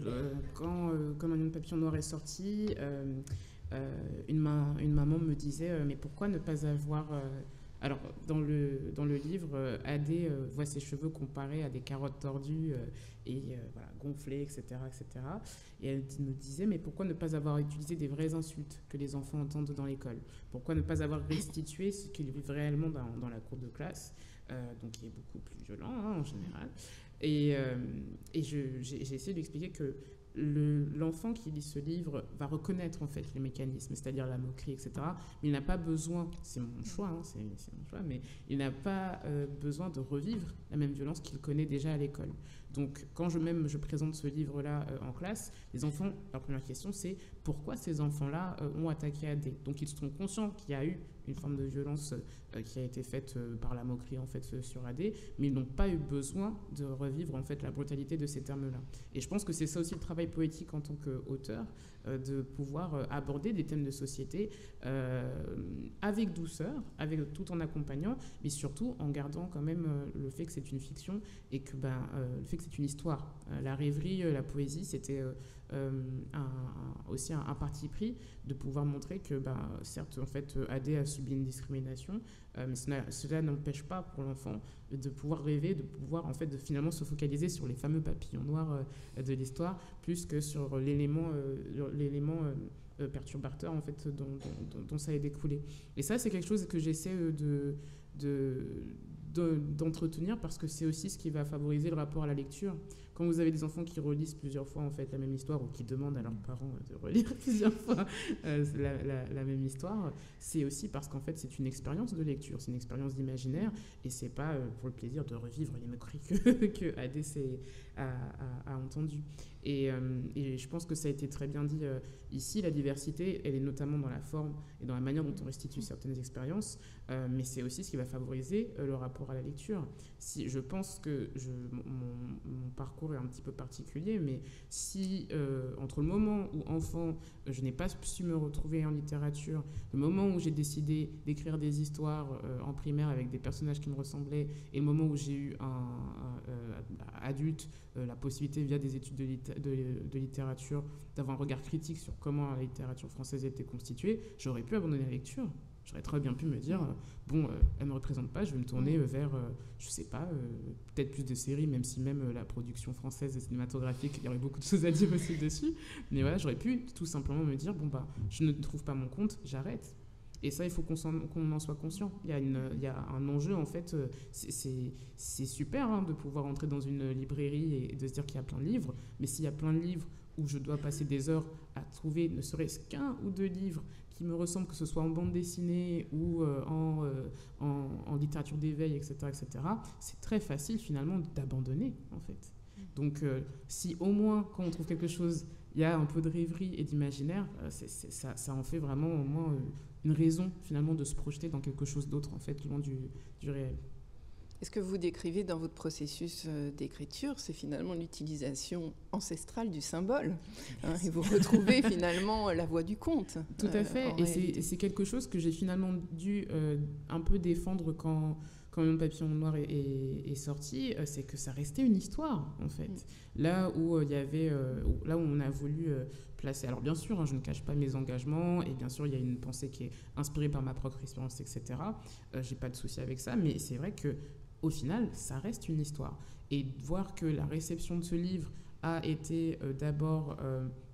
Speaker 3: quand Comme un papillon noir est sorti, une maman me disait mais pourquoi ne pas avoir... Alors, dans le livre, Adé voit ses cheveux comparés à des carottes tordues gonflées, etc., etc. Et elle me disait, mais pourquoi ne pas avoir utilisé des vraies insultes que les enfants entendent dans l'école? Pourquoi ne pas avoir restitué ce qu'ils vivent réellement dans la cour de classe, donc qui est beaucoup plus violent en général. Et j'ai essayé d'expliquer que l'enfant qui lit ce livre va reconnaître en fait les mécanismes, c'est-à-dire la moquerie, etc. Mais il n'a pas besoin, c'est mon choix, c'est mon choix, mais il n'a pas besoin de revivre la même violence qu'il connaît déjà à l'école. Donc quand je présente ce livre-là en classe, les enfants, leur première question c'est pourquoi ces enfants-là ont attaqué Adé. Donc ils sont conscients qu'il y a eu une forme de violence qui a été faite par la moquerie en fait sur Adé, mais ils n'ont pas eu besoin de revivre en fait la brutalité de ces termes-là. Et je pense que c'est ça aussi le travail poétique en tant qu'auteur, de pouvoir aborder des thèmes de société avec douceur, tout en accompagnant, mais surtout en gardant quand même le fait que c'est une fiction et que le fait que c'est une histoire. La rêverie, la poésie, c'était aussi un parti pris de pouvoir montrer que certes en fait Adé a subi une discrimination, mais cela n'empêche pas pour l'enfant de pouvoir rêver, de pouvoir en fait finalement se focaliser sur les fameux papillons noirs de l'histoire plus que sur l'élément perturbateur en fait dont ça est découlé. Et ça c'est quelque chose que j'essaie d'entretenir parce que c'est aussi ce qui va favoriser le rapport à la lecture. quand vous avez des enfants qui relisent plusieurs fois en fait la même histoire ou qui demandent à leurs parents de relire plusieurs fois la même histoire, c'est aussi parce qu'en fait c'est une expérience de lecture, c'est une expérience d'imaginaire et c'est pas pour le plaisir de revivre les moqueries que ADC a entendu. Et je pense que ça a été très bien dit ici, la diversité, elle est notamment dans la forme et dans la manière dont on restitue certaines expériences, mais c'est aussi ce qui va favoriser le rapport à la lecture. Si, je pense que mon parcours est un petit peu particulier, mais si entre le moment où enfant, je n'ai pas su me retrouver en littérature, le moment où j'ai décidé d'écrire des histoires en primaire avec des personnages qui me ressemblaient, et le moment où j'ai eu adulte la possibilité via des études de littérature d'avoir un regard critique sur comment la littérature française était constituée, j'aurais pu abandonner la lecture. J'aurais très bien pu me dire, bon, elle ne me représente pas, je vais me tourner vers, je sais pas, peut-être plus de séries, même si même la production française et cinématographique, il y aurait beaucoup de choses à dire aussi dessus. Mais voilà, j'aurais pu tout simplement me dire, bon, bah, je ne trouve pas mon compte, j'arrête. Et ça, il faut qu'on en soit conscient. Il y a un enjeu, en fait. C'est super de pouvoir entrer dans une librairie et de se dire qu'il y a plein de livres. Mais s'il y a plein de livres où je dois passer des heures à trouver ne serait-ce qu'un ou deux livres qui me ressemblent, que ce soit en bande dessinée ou en littérature d'éveil, etc., c'est très facile, finalement, d'abandonner, en fait. Donc, si au moins, quand on trouve quelque chose, il y a un peu de rêverie et d'imaginaire, ça en fait vraiment au moins une raison, finalement, de se projeter dans quelque chose d'autre, en fait, loin du réel.
Speaker 1: Ce que vous décrivez dans votre processus d'écriture, c'est finalement l'utilisation ancestrale du symbole. Et vous retrouvez finalement la voix du conte.
Speaker 3: Tout à fait. Et c'est quelque chose que j'ai finalement dû un peu défendre quand Mon papillon noir est sorti, c'est que ça restait une histoire, en fait. Là où là où on a voulu placer... Alors bien sûr, je ne cache pas mes engagements, et bien sûr, il y a une pensée qui est inspirée par ma propre expérience, etc. J'ai pas de souci avec ça, mais c'est vrai que au final, ça reste une histoire. Et voir que la réception de ce livre a été d'abord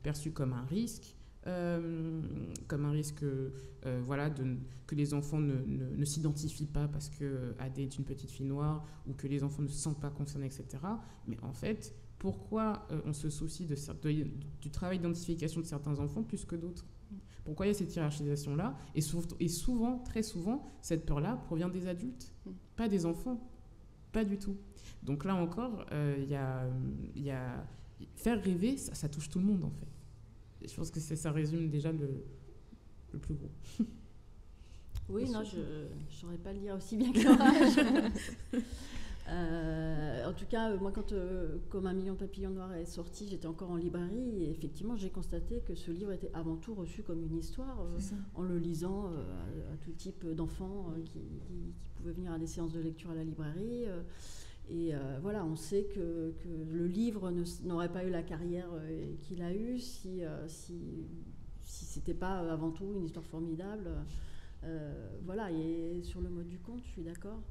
Speaker 3: perçue comme un risque, voilà, que les enfants ne s'identifient pas parce que Adé est une petite fille noire, ou que les enfants ne se sentent pas concernés, etc. Mais en fait, pourquoi on se soucie du travail d'identification de certains enfants plus que d'autres ? Pourquoi il y a cette hiérarchisation-là ? Et souvent, très souvent, cette peur-là provient des adultes, pas des enfants. Pas du tout. Donc là encore, il y a faire rêver, ça touche tout le monde, en fait. Et je pense que ça résume déjà le plus gros.
Speaker 2: Oui, non, je ne saurais pas le dire aussi bien que Laura. En tout cas, moi, quand Un million de papillons noirs est sorti, j'étais encore en librairie, et effectivement, j'ai constaté que ce livre était avant tout reçu comme une histoire, en le lisant à tout type d'enfants qui pouvaient venir à des séances de lecture à la librairie. Et voilà, on sait que le livre n'aurait pas eu la carrière qu'il a eue si c'était pas avant tout une histoire formidable. Voilà, et sur le mode du conte, je suis d'accord.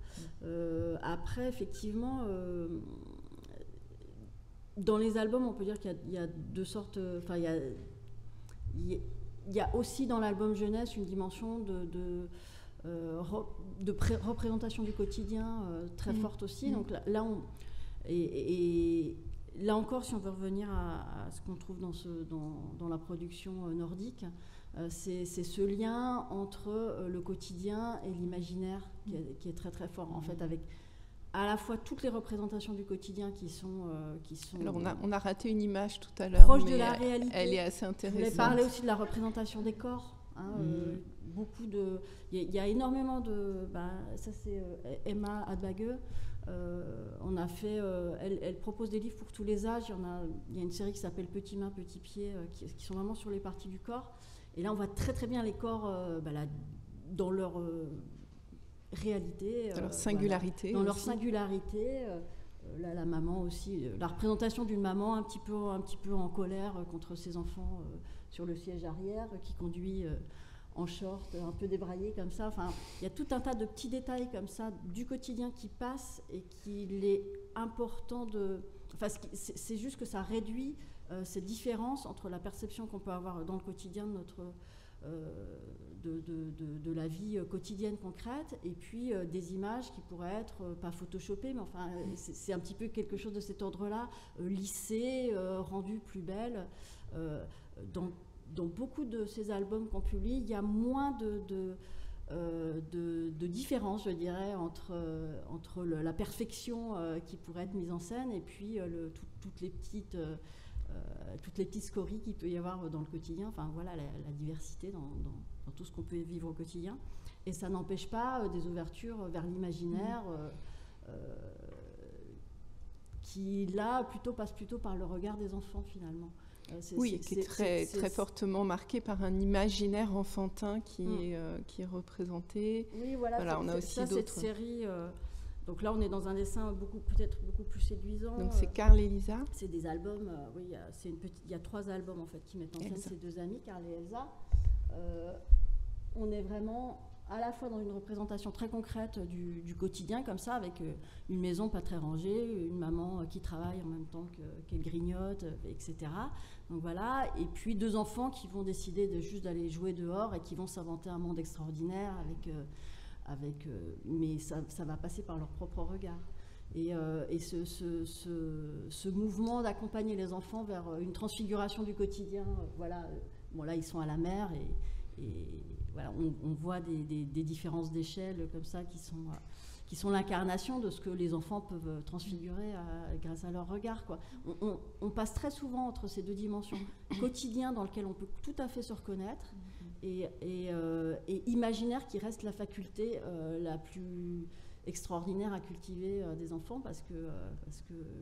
Speaker 2: Après, effectivement, dans les albums, on peut dire qu'il y a deux sortes. Enfin, il y a aussi dans l'album jeunesse une dimension de représentation du quotidien très forte aussi. Donc là encore, si on veut revenir à ce qu'on trouve dans la production nordique, c'est ce lien entre le quotidien et l'imaginaire qui est très très fort, en fait, avec à la fois toutes les représentations du quotidien qui sont
Speaker 1: Alors on a raté une image tout à l'heure,
Speaker 2: proche de la réalité.
Speaker 1: Elle est assez intéressante.
Speaker 2: Je voulais parler aussi de la représentation des corps. Beaucoup de... Il y a énormément de... ça, c'est Emma Adbageux. On a fait... elle propose des livres pour tous les âges. Il y a une série qui s'appelle Petit main, petit pied, qui sont vraiment sur les parties du corps. Et là, on voit très très bien les corps dans leur réalité.
Speaker 1: Dans leur singularité.
Speaker 2: Dans leur singularité. La maman aussi. La représentation d'une maman un petit peu en colère contre ses enfants sur le siège arrière, qui conduit... en short, un peu débraillé comme ça. Enfin, il y a tout un tas de petits détails comme ça du quotidien qui passent et qu'il est important de... Enfin, c'est juste que ça réduit cette différence entre la perception qu'on peut avoir dans le quotidien de de la vie quotidienne concrète, et puis des images qui pourraient être pas photoshopées, mais enfin c'est un petit peu quelque chose de cet ordre-là, lissées, rendues plus belles. Dans beaucoup de ces albums qu'on publie, il y a moins de différence, je dirais, entre la perfection qui pourrait être mise en scène et puis toutes les petites scories qu'il peut y avoir dans le quotidien. Enfin voilà, la diversité dans tout ce qu'on peut vivre au quotidien. Et ça n'empêche pas des ouvertures vers l'imaginaire qui là passe plutôt par le regard des enfants finalement.
Speaker 1: Qui est très fortement marqué par un imaginaire enfantin qui est représenté.
Speaker 2: Oui, voilà,
Speaker 1: on a aussi d'autres.
Speaker 2: Cette série, donc là on est dans un dessin peut-être beaucoup plus séduisant.
Speaker 1: Donc c'est Carl et Elsa.
Speaker 2: C'est des albums, il y a 3 albums en fait qui mettent en scène ces 2 amis, Carl et Elsa. On est vraiment à la fois dans une représentation très concrète du quotidien, comme ça, avec une maison pas très rangée, une maman qui travaille en même temps qu'elle grignote, etc. Donc voilà, et puis 2 enfants qui vont décider juste d'aller jouer dehors et qui vont s'inventer un monde extraordinaire mais ça va passer par leur propre regard. Et ce mouvement d'accompagner les enfants vers une transfiguration du quotidien, voilà, bon là ils sont à la mer et voilà, on voit des différences d'échelle comme ça qui sont l'incarnation de ce que les enfants peuvent transfigurer grâce à leur regard, quoi. On passe très souvent entre ces 2 dimensions, quotidien dans lequel on peut tout à fait se reconnaître et imaginaire qui reste la faculté la plus extraordinaire à cultiver des enfants parce que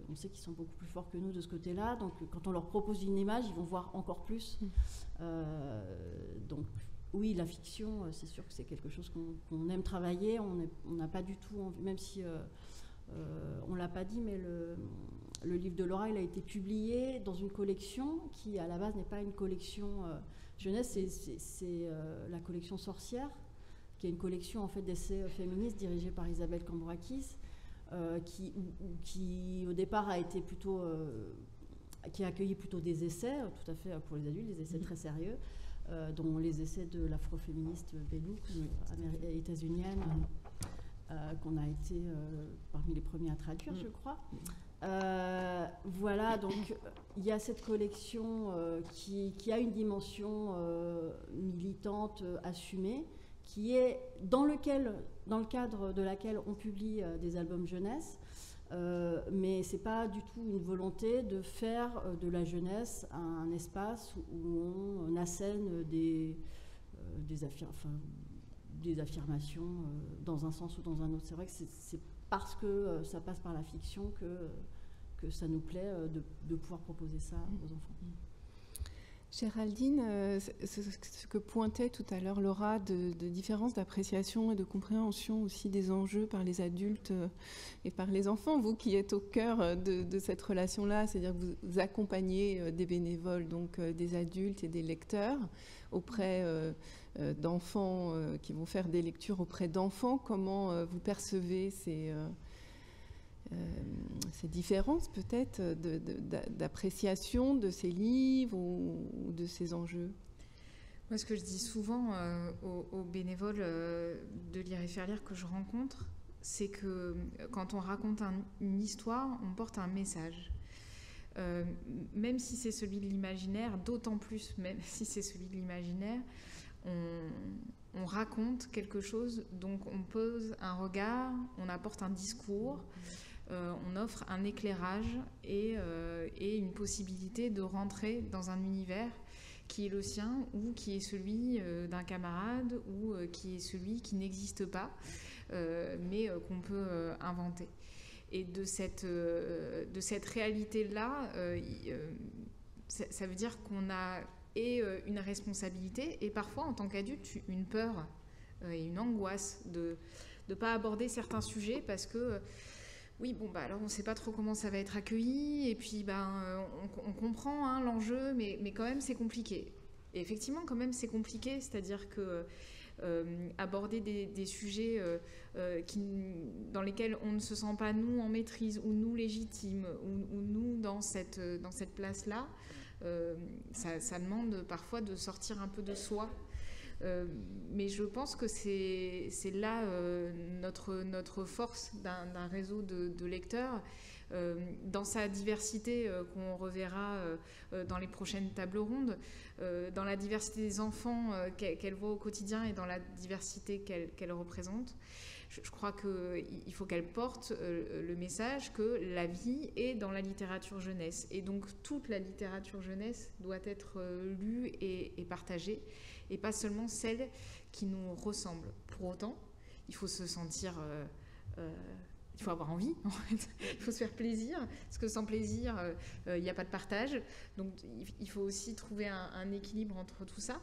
Speaker 2: on sait qu'ils sont beaucoup plus forts que nous de ce côté-là. Donc quand on leur propose une image, ils vont voir encore plus. Donc oui, la fiction, c'est sûr que c'est quelque chose qu'on aime travailler. On n'a pas du tout envie, même si on l'a pas dit, mais le livre de Laura, il a été publié dans une collection qui à la base n'est pas une collection jeunesse, c'est la collection Sorcière, qui est une collection en fait d'essais féministes dirigée par Isabelle Cambourakis, qui au départ a été plutôt qui a accueilli plutôt des essais tout à fait pour les adultes, des essais très sérieux, dont les essais de l'afroféministe Bellou, états-unienne, qu'on a été parmi les premiers à traduire, je crois. Voilà, donc il y a cette collection qui a une dimension militante assumée, qui est dans le cadre de laquelle on publie des albums jeunesse, mais c'est pas du tout une volonté de faire de la jeunesse un espace où on assène des affirmations dans un sens ou dans un autre. C'est vrai que c'est parce que ça passe par la fiction que ça nous plaît de pouvoir proposer ça aux enfants.
Speaker 1: Géraldine, ce que pointait tout à l'heure Laura de différences d'appréciation et de compréhension aussi des enjeux par les adultes et par les enfants, vous qui êtes au cœur de cette relation-là, c'est-à-dire que vous accompagnez des bénévoles, donc des adultes et des lecteurs auprès d'enfants qui vont faire des lectures auprès d'enfants. Comment vous percevez ces différences peut-être d'appréciation de ces livres ou de ces enjeux?
Speaker 4: Moi, ce que je dis souvent aux bénévoles de Lire et Faire Lire que je rencontre, c'est que quand on raconte une histoire, on porte un message. Même si c'est celui de l'imaginaire, d'autant plus même si c'est celui de l'imaginaire, on raconte quelque chose, donc on pose un regard, on apporte un discours, on offre un éclairage et une possibilité de rentrer dans un univers qui est le sien ou qui est celui d'un camarade ou qui est celui qui n'existe pas, mais qu'on peut inventer. Et de cette réalité-là, ça veut dire qu'on a une responsabilité et parfois, en tant qu'adulte, une peur et une angoisse de ne pas aborder certains sujets parce que oui, bon, bah alors on ne sait pas trop comment ça va être accueilli, et puis on comprend l'enjeu, mais quand même c'est compliqué. Et effectivement, quand même c'est compliqué, c'est-à-dire que aborder des sujets dans lesquels on ne se sent pas nous en maîtrise, ou nous légitimes, ou nous dans cette place-là, ça demande parfois de sortir un peu de soi. Mais je pense que c'est là notre force d'un réseau de lecteurs, dans sa diversité qu'on reverra dans les prochaines tables rondes, dans la diversité des enfants qu'elle voit au quotidien et dans la diversité qu'elle représente. Je crois qu'il faut qu'elle porte le message que la vie est dans la littérature jeunesse. Et donc toute la littérature jeunesse doit être lue et partagée, et pas seulement celle qui nous ressemble. Pour autant, il faut se sentir... il faut avoir envie, en fait. Il faut se faire plaisir, parce que sans plaisir, il n'y a pas de partage. Donc il faut aussi trouver un équilibre entre tout ça.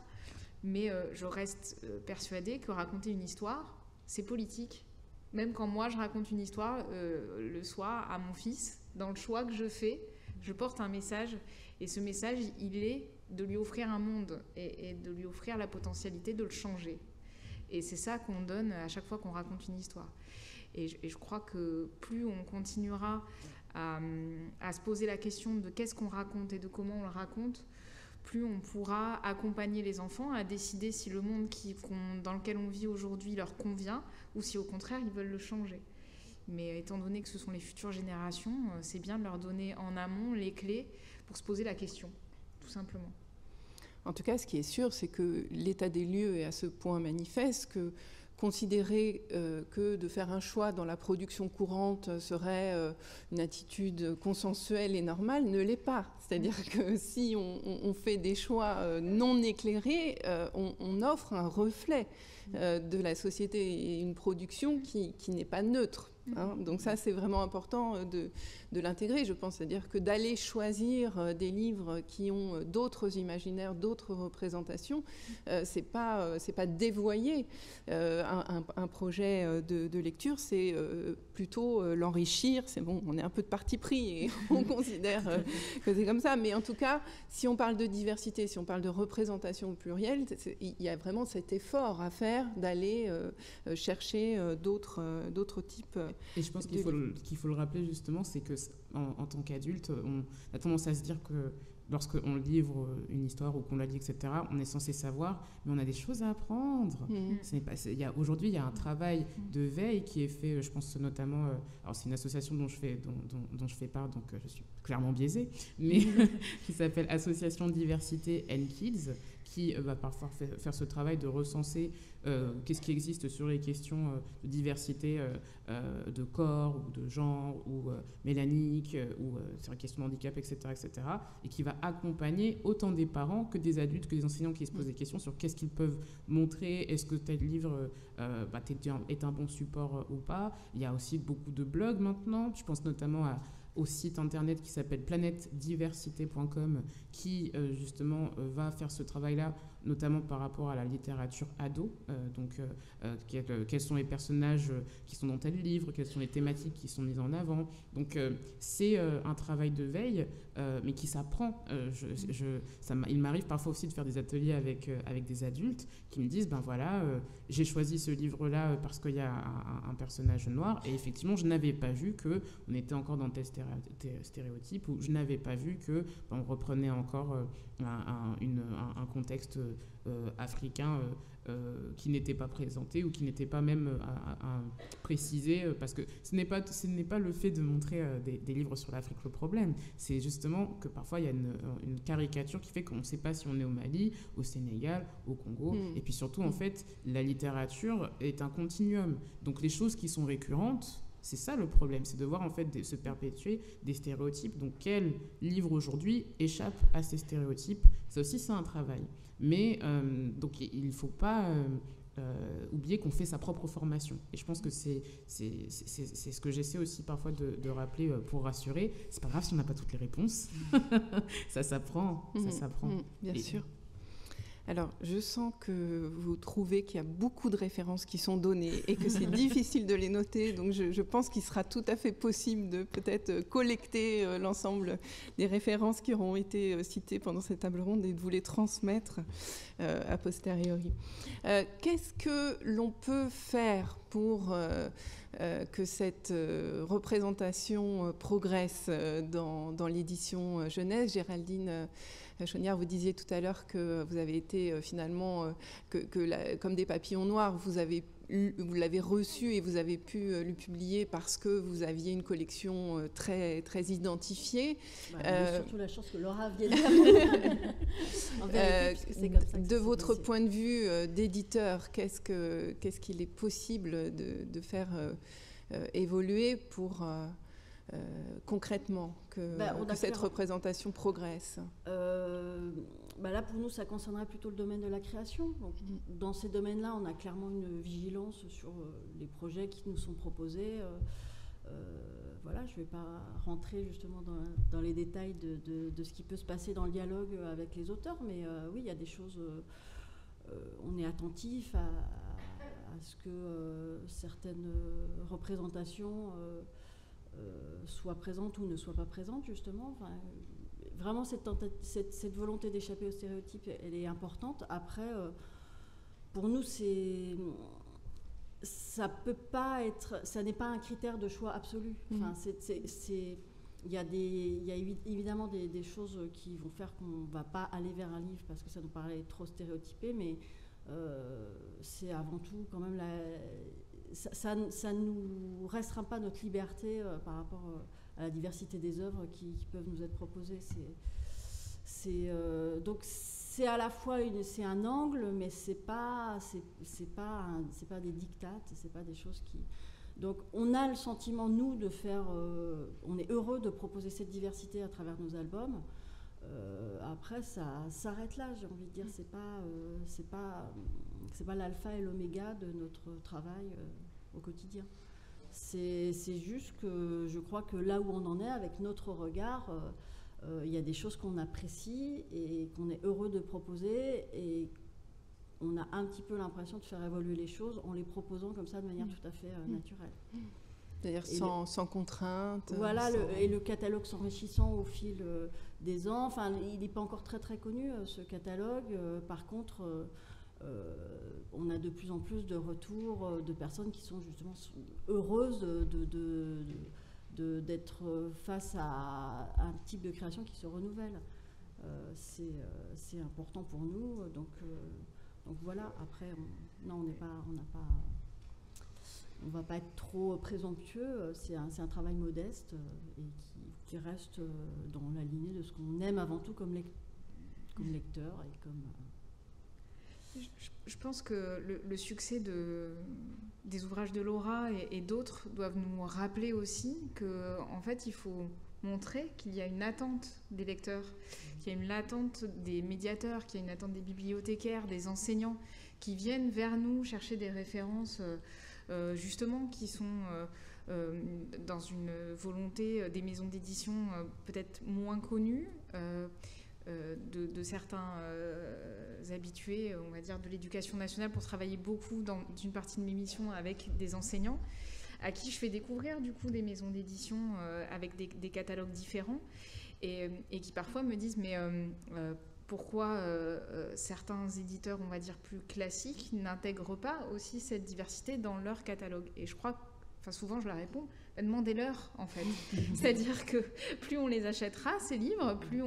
Speaker 4: Mais je reste persuadée que raconter une histoire, c'est politique. Même quand moi, je raconte une histoire le soir à mon fils, dans le choix que je fais, je porte un message. Et ce message, il est de lui offrir un monde et de lui offrir la potentialité de le changer. Et c'est ça qu'on donne à chaque fois qu'on raconte une histoire. Et je crois que plus on continuera à se poser la question de qu'est-ce qu'on raconte et de comment on le raconte, plus on pourra accompagner les enfants à décider si le monde dans lequel on vit aujourd'hui leur convient ou si au contraire ils veulent le changer. Mais étant donné que ce sont les futures générations, c'est bien de leur donner en amont les clés pour se poser la question, tout simplement.
Speaker 1: En tout cas, ce qui est sûr, c'est que l'état des lieux est à ce point manifeste que considérer que de faire un choix dans la production courante serait une attitude consensuelle et normale ne l'est pas. C'est-à-dire que si on fait des choix non éclairés, on offre un reflet de la société et une production qui n'est pas neutre. Hein. Donc ça, c'est vraiment important de l'intégrer, je pense. C'est-à-dire que d'aller choisir des livres qui ont d'autres imaginaires, d'autres représentations, c'est pas dévoyer un projet de lecture, c'est plutôt l'enrichir. C'est bon, on est un peu de parti pris et on considère que c'est comme ça. Mais en tout cas, si on parle de diversité, si on parle de représentation plurielle, il y a vraiment cet effort à faire d'aller chercher d'autres types.
Speaker 3: Et je pense qu'il faut le rappeler justement, c'est que en tant qu'adulte, on a tendance à se dire que lorsqu'on livre une histoire ou qu'on la lit, etc., on est censé savoir, mais on a des choses à apprendre. Aujourd'hui, il y a un travail de veille qui est fait, je pense notamment, alors c'est une association dont je fais part, donc je suis clairement biaisée, mais qui s'appelle Association Diversité and Kids, qui va parfois faire ce travail de recenser qu'est-ce qui existe sur les questions de diversité de corps ou de genre ou mélanique ou sur les questions de handicap, etc., et qui va accompagner autant des parents que des adultes, que des enseignants qui se posent des questions sur qu'est-ce qu'ils peuvent montrer, est-ce que tel livre est un bon support ou pas. Il y a aussi beaucoup de blogs maintenant, je pense notamment au site internet qui s'appelle planetediversité.com qui justement va faire ce travail-là, notamment par rapport à la littérature ado, quels sont les personnages qui sont dans tel livre, quelles sont les thématiques qui sont mises en avant. Donc c'est un travail de veille, mais qui s'apprend. Il m'arrive parfois aussi de faire des ateliers avec des adultes qui me disent, j'ai choisi ce livre-là parce qu'il y a un personnage noir, et effectivement, je n'avais pas vu qu'on était encore dans tel stéréotype, ou je n'avais pas vu qu'on reprenait encore un contexte africain qui n'était pas présenté ou qui n'était pas même précisé, parce que ce n'est pas le fait de montrer des livres sur l'Afrique le problème, c'est justement que parfois il y a une caricature qui fait qu'on ne sait pas si on est au Mali, au Sénégal, au Congo, et puis surtout en fait la littérature est un continuum, donc les choses qui sont récurrentes, c'est ça le problème, c'est de voir en fait se perpétuer des stéréotypes. Donc quel livre aujourd'hui échappe à ces stéréotypes? C'est aussi ça un travail. Mais donc il ne faut pas oublier qu'on fait sa propre formation. Et je pense que c'est ce que j'essaie aussi parfois de rappeler pour rassurer. C'est pas grave si on n'a pas toutes les réponses. Ça s'apprend.
Speaker 1: Bien sûr. Alors, je sens que vous trouvez qu'il y a beaucoup de références qui sont données et que c'est difficile de les noter. Donc, je pense qu'il sera tout à fait possible de peut-être collecter l'ensemble des références qui auront été citées pendant cette table ronde et de vous les transmettre a posteriori. Qu'est-ce que l'on peut faire pour que cette représentation progresse dans l'édition jeunesse? Géraldine Chaumière, vous disiez tout à l'heure que vous avez été finalement, comme des papillons noirs, vous l'avez reçu et vous avez pu le publier parce que vous aviez une collection très, très identifiée.
Speaker 2: Surtout la chance que Laura vienne en vérité, c'est comme ça
Speaker 1: de votre point de vue d'éditeur, qu'est-ce qu'il est possible de faire évoluer pour concrètement que cette représentation progresse?
Speaker 2: Là, pour nous, ça concernerait plutôt le domaine de la création. Donc, dans ces domaines-là, on a clairement une vigilance sur les projets qui nous sont proposés. Voilà, je ne vais pas rentrer justement dans les détails de ce qui peut se passer dans le dialogue avec les auteurs, mais oui, il y a des choses... on est attentif à ce que certaines représentations soient présentes ou ne soient pas présentes, justement. Enfin, vraiment, cette volonté d'échapper aux stéréotypes, elle est importante. Après, pour nous, ça n'est pas un critère de choix absolu. Enfin, il y a évidemment des choses qui vont faire qu'on ne va pas aller vers un livre parce que ça nous paraît trop stéréotypé, mais c'est avant tout quand même ça ne nous restreint pas notre liberté par rapport à la diversité des œuvres qui peuvent nous être proposées. Donc c'est à la fois c'est un angle, mais c'est pas des dictates, c'est pas des choses qui... Donc on a le sentiment, nous, de faire... on est heureux de proposer cette diversité à travers nos albums. Après, ça s'arrête là, j'ai envie de dire. C'est pas l'alpha et l'oméga de notre travail au quotidien. C'est juste que je crois que là où on en est, avec notre regard, il y a des choses qu'on apprécie et qu'on est heureux de proposer, et on a un petit peu l'impression de faire évoluer les choses en les proposant comme ça de manière tout à fait naturelle.
Speaker 1: C'est-à-dire sans contrainte.
Speaker 2: Voilà, et le catalogue s'enrichissant au fil des ans. Enfin, il n'est pas encore très très connu, ce catalogue. Par contre, on a de plus en plus de retours de personnes qui sont justement heureuses d'être face à un type de création qui se renouvelle. C'est important pour nous. Donc voilà, après, on ne va pas être trop présomptueux. C'est un travail modeste et qui reste dans la lignée de ce qu'on aime avant tout comme lecteur et comme...
Speaker 4: Je pense que le succès des ouvrages de Laura et d'autres doivent nous rappeler aussi qu'en fait, il faut montrer qu'il y a une attente des lecteurs, qu'il y a une attente des médiateurs, qu'il y a une attente des bibliothécaires, des enseignants qui viennent vers nous chercher des références justement qui sont dans une volonté des maisons d'édition peut-être moins connues, de certains habitués, on va dire, de l'éducation nationale, pour travailler beaucoup dans une partie de mes missions avec des enseignants à qui je fais découvrir du coup des maisons d'édition avec des catalogues différents et qui parfois me disent mais pourquoi certains éditeurs, on va dire, plus classiques n'intègrent pas aussi cette diversité dans leur catalogue. Et je crois, souvent je leur réponds, demandez-leur en fait. C'est-à-dire que plus on les achètera, ces livres, plus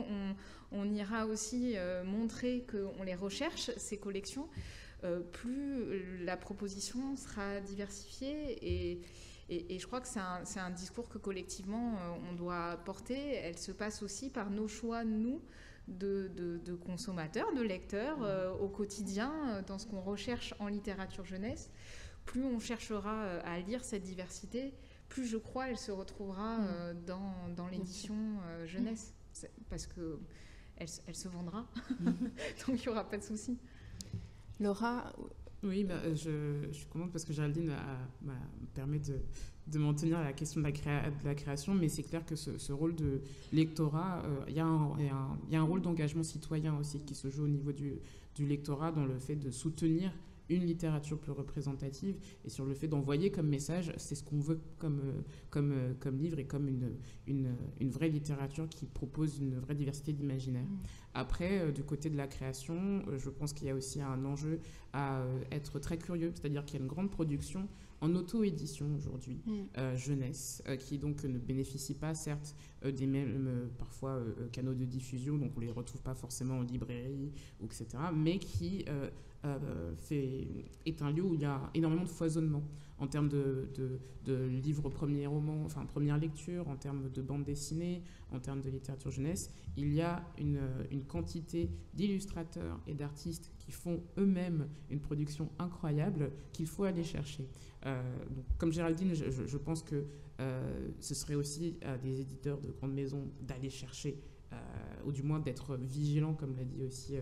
Speaker 4: on ira aussi montrer qu'on les recherche, ces collections, plus la proposition sera diversifiée. Et je crois que c'est un discours que collectivement on doit porter. Elle se passe aussi par nos choix, nous, de consommateurs, de lecteurs au quotidien, dans ce qu'on recherche en littérature jeunesse. Plus on cherchera à lire cette diversité, plus je crois elle se retrouvera dans l'édition jeunesse, parce que elle se vendra, donc il n'y aura pas de souci.
Speaker 1: Laura?
Speaker 3: Oui, je suis contente parce que Géraldine me permet de m'en tenir à la question de la création, mais c'est clair que ce rôle de lectorat, il y a un rôle d'engagement citoyen aussi qui se joue au niveau du lectorat, dans le fait de soutenir une littérature plus représentative et sur le fait d'envoyer comme message, c'est ce qu'on veut comme livre et comme une vraie littérature qui propose une vraie diversité d'imaginaire. Après, du côté de la création, je pense qu'il y a aussi un enjeu à être très curieux, c'est-à-dire qu'il y a une grande production en auto-édition aujourd'hui, jeunesse, qui donc ne bénéficie pas certes des mêmes parfois canaux de diffusion, donc on ne les retrouve pas forcément en librairie, etc., mais qui est un lieu où il y a énormément de foisonnement en termes de livres premiers romans, enfin première lecture, en termes de bande dessinée, en termes de littérature jeunesse. Il y a une quantité d'illustrateurs et d'artistes qui font eux-mêmes une production incroyable qu'il faut aller chercher. Donc, comme Géraldine, je pense que ce serait aussi à des éditeurs de grandes maisons d'aller chercher, ou du moins d'être vigilant, comme l'a dit aussi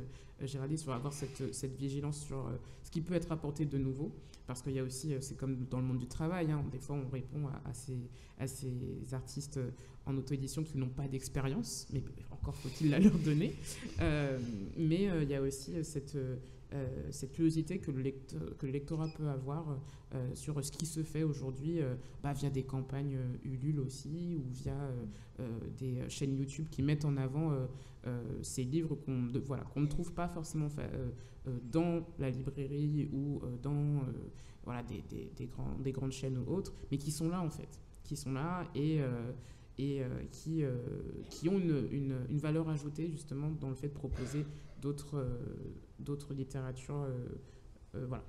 Speaker 3: Géraldine, sur avoir cette vigilance sur ce qui peut être apporté de nouveau. Parce qu'il y a aussi, c'est comme dans le monde du travail, hein, des fois on répond à ces artistes en auto-édition qui n'ont pas d'expérience, mais encore faut-il la leur donner. Mais il y a aussi cette curiosité que le lectorat peut avoir sur ce qui se fait aujourd'hui via des campagnes Ulule aussi, ou via des chaînes YouTube qui mettent en avant ces livres qu'on ne trouve pas forcément dans la librairie ou dans des grandes chaînes ou autres, mais qui sont là en fait, qui sont là et qui ont une valeur ajoutée justement dans le fait de proposer d'autres littératures,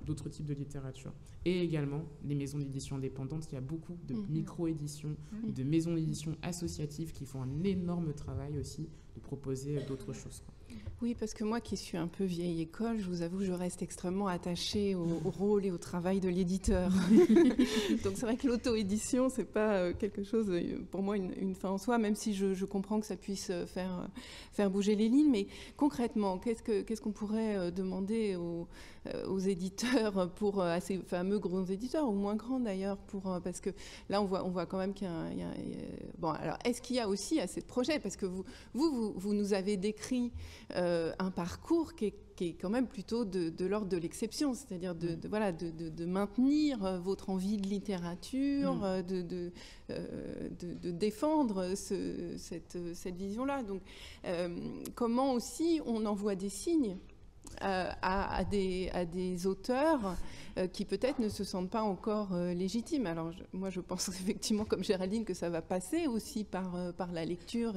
Speaker 3: d'autres types de littérature. Et également les maisons d'édition indépendantes. Il y a beaucoup de micro-éditions, de maisons d'édition associatives qui font un énorme travail aussi de proposer d'autres choses, quoi.
Speaker 1: Oui, parce que moi qui suis un peu vieille école, je vous avoue, je reste extrêmement attachée au rôle et au travail de l'éditeur. Donc c'est vrai que l'auto-édition, c'est pas quelque chose, pour moi, une fin en soi, même si je comprends que ça puisse faire bouger les lignes. Mais concrètement, qu'est-ce qu'on pourrait demander aux éditeurs, à ces fameux grands éditeurs, ou moins grands d'ailleurs, parce que là, on voit quand même qu'il y a... Bon, alors, est-ce qu'il y a aussi assez de projets? Parce que vous nous avez décrit un parcours qui est quand même plutôt de l'ordre de l'exception, c'est-à-dire de maintenir votre envie de littérature, de défendre cette vision-là. Donc, comment aussi on envoie des signes à des auteurs qui peut-être ne se sentent pas encore légitimes. Alors moi je pense effectivement comme Géraldine que ça va passer aussi par la lecture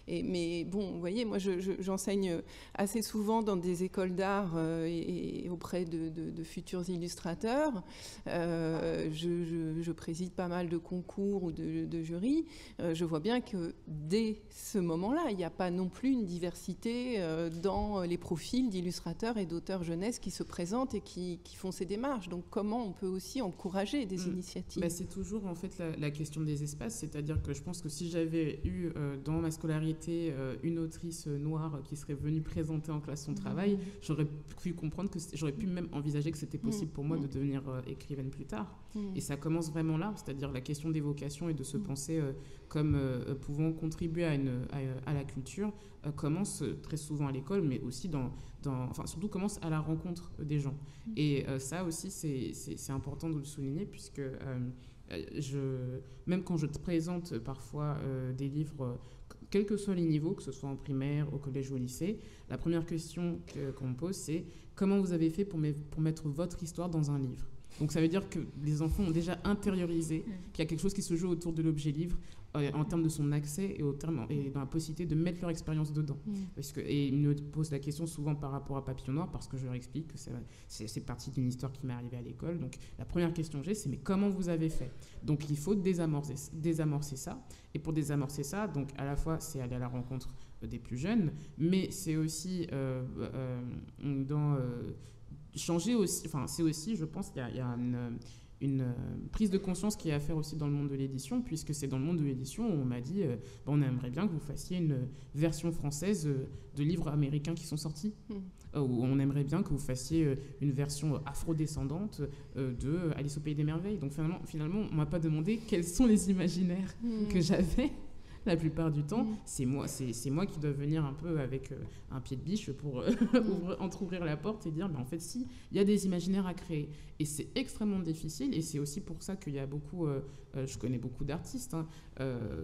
Speaker 1: mais bon, vous voyez, moi j'enseigne assez souvent dans des écoles d'art et auprès de futurs illustrateurs. Je préside pas mal de concours ou de jurys. Je vois bien que dès ce moment-là, il n'y a pas non plus une diversité dans les profils d'illustrateurs et d'auteurs jeunesse qui se présentent et qui font ces démarches. Donc comment on peut aussi encourager des initiatives?
Speaker 3: C'est toujours en fait la question des espaces, c'est-à-dire que je pense que si j'avais eu dans ma scolarité une autrice noire qui serait venue présenter en classe son travail, j'aurais pu comprendre j'aurais pu même envisager que c'était possible pour moi de devenir écrivaine plus tard. Et ça commence vraiment là, c'est-à-dire la question des vocations et de se penser comme pouvant contribuer à la culture commence très souvent à l'école, mais aussi surtout commence à la rencontre des gens. Et ça aussi, c'est important de le souligner, puisque même quand je te présente parfois des livres, quels que soient les niveaux, que ce soit en primaire, au collège ou au lycée, la première question qu'on me pose, c'est comment vous avez fait pour mettre votre histoire dans un livre? Donc ça veut dire que les enfants ont déjà intériorisé qu'il y a quelque chose qui se joue autour de l'objet livre en termes de son accès et dans la possibilité de mettre leur expérience dedans. Et ils me posent la question souvent par rapport à Papillon Noir, parce que je leur explique que c'est partie d'une histoire qui m'est arrivée à l'école. Donc la première question que j'ai, c'est mais comment vous avez fait? Donc il faut désamorcer ça. Et pour désamorcer ça, donc à la fois c'est aller à la rencontre des plus jeunes, mais c'est aussi changer aussi, c'est aussi, je pense, il y a une prise de conscience qui est à faire aussi dans le monde de l'édition, puisque c'est dans le monde de l'édition où on m'a dit on aimerait bien que vous fassiez une version française de livres américains qui sont sortis, ou on aimerait bien que vous fassiez une version afrodescendante de Alice au Pays des Merveilles. Donc finalement on m'a pas demandé quels sont les imaginaires que j'avais. La plupart du temps, c'est moi qui dois venir un peu avec un pied de biche pour entrouvrir la porte et dire, mais en fait, si, il y a des imaginaires à créer. Et c'est extrêmement difficile, et c'est aussi pour ça qu'il y a beaucoup, je connais beaucoup d'artistes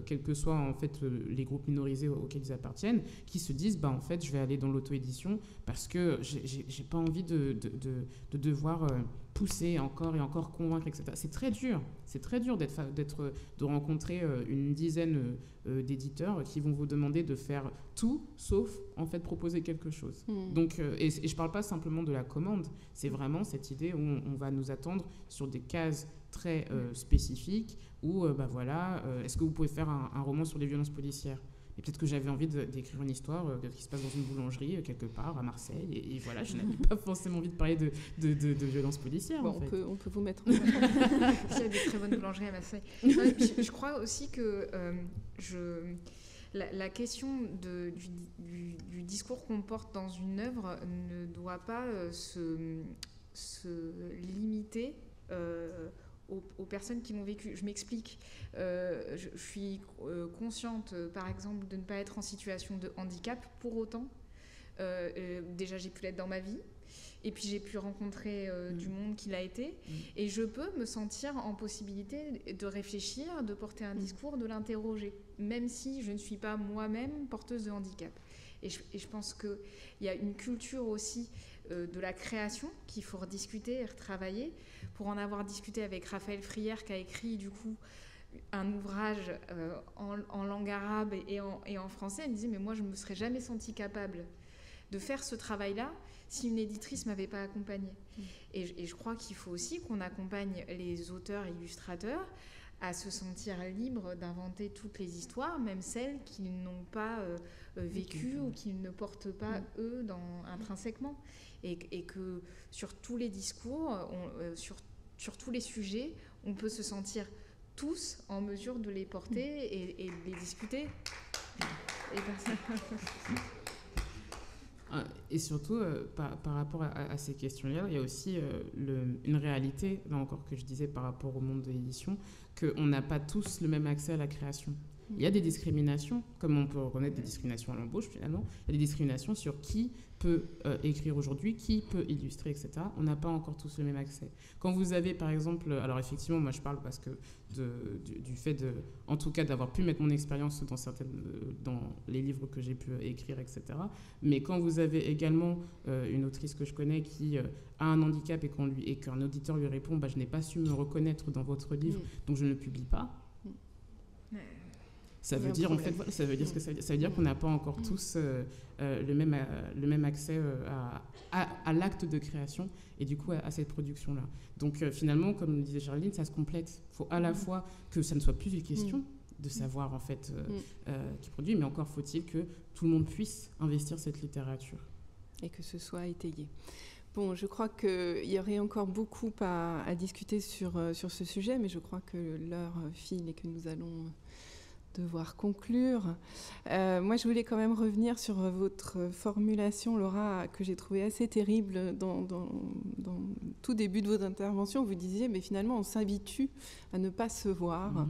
Speaker 3: quels que soient en fait les groupes minorisés auxquels ils appartiennent, qui se disent en fait je vais aller dans l'auto-édition parce que j'ai pas envie de devoir pousser encore et encore, convaincre, etc. C'est très dur de rencontrer une dizaine d'éditeurs qui vont vous demander de faire tout sauf en fait proposer quelque chose. Donc et je parle pas simplement de la commande, c'est vraiment cette idée où on va nous attendre sur des cases très spécifiques où voilà, est-ce que vous pouvez faire un roman sur les violences policières? Et peut-être que j'avais envie d'écrire une histoire qui se passe dans une boulangerie quelque part à Marseille. Et voilà, je n'avais pas forcément envie de parler de violences policières.
Speaker 1: Bon,
Speaker 3: en fait.
Speaker 1: on peut vous mettre en place.
Speaker 4: Il y a des très bonnes boulangeries à Marseille. Je crois aussi que la question du discours qu'on porte dans une œuvre ne doit pas se limiter aux personnes qui l'ont vécu. Je m'explique. Je suis consciente, par exemple, de ne pas être en situation de handicap. Pour autant, déjà, j'ai pu l'être dans ma vie. Et puis, j'ai pu rencontrer du monde qui l'a été. Et je peux me sentir en possibilité de réfléchir, de porter un discours, de l'interroger, même si je ne suis pas moi-même porteuse de handicap. Et je pense qu'il y a une culture aussi de la création qu'il faut rediscuter et retravailler. Pour en avoir discuté avec Raphaël Frière, qui a écrit du coup un ouvrage en langue arabe et en français, elle me disait mais moi je ne me serais jamais sentie capable de faire ce travail-là si une éditrice ne m'avait pas accompagnée. Et je crois qu'il faut aussi qu'on accompagne les auteurs et illustrateurs à se sentir libres d'inventer toutes les histoires, même celles qu'ils n'ont pas vécues ou qu'ils ne portent pas eux intrinsèquement. Et que sur tous les discours, sur tous les sujets, on peut se sentir tous en mesure de les porter et de les discuter.
Speaker 3: Et surtout, par rapport à ces questions-là, il y a aussi une réalité, là encore que je disais par rapport au monde de l'édition, qu'on n'a pas tous le même accès à la création. Il y a des discriminations, comme on peut reconnaître des discriminations à l'embauche finalement, il y a des discriminations sur qui peut écrire aujourd'hui, qui peut illustrer, etc. On n'a pas encore tous le même accès. Quand vous avez par exemple, alors effectivement moi je parle parce que du fait en tout cas d'avoir pu mettre mon expérience dans les livres que j'ai pu écrire, etc. Mais quand vous avez également une autrice que je connais qui a un handicap et qu'un auditeur lui répond je n'ai pas su me reconnaître dans votre livre, donc je ne le publie pas. Ça veut dire, en fait, ça veut dire ce que ça veut dire. Ça veut dire qu'on n'a pas encore tous le même accès à l'acte de création et du coup à cette production-là. Donc finalement, comme disait Géraldine, ça se complète. Il faut à la fois que ça ne soit plus une question de savoir en fait qui produit, mais encore faut-il que tout le monde puisse investir cette littérature.
Speaker 1: Et que ce soit étayé. Bon, je crois qu'il y aurait encore beaucoup à discuter sur ce sujet, mais je crois que l'heure file et que nous allons devoir conclure. Moi, je voulais quand même revenir sur votre formulation, Laura, que j'ai trouvée assez terrible dans tout début de votre intervention. Vous disiez, mais finalement, on s'habitue à ne pas se voir.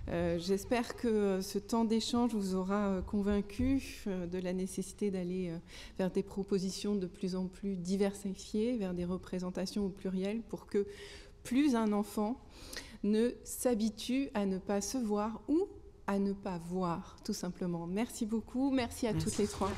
Speaker 1: J'espère que ce temps d'échange vous aura convaincu de la nécessité d'aller vers des propositions de plus en plus diversifiées, vers des représentations au pluriel, pour que plus un enfant ne s'habitue à ne pas se voir ou à ne pas voir, tout simplement. Merci beaucoup. Merci à toutes les trois.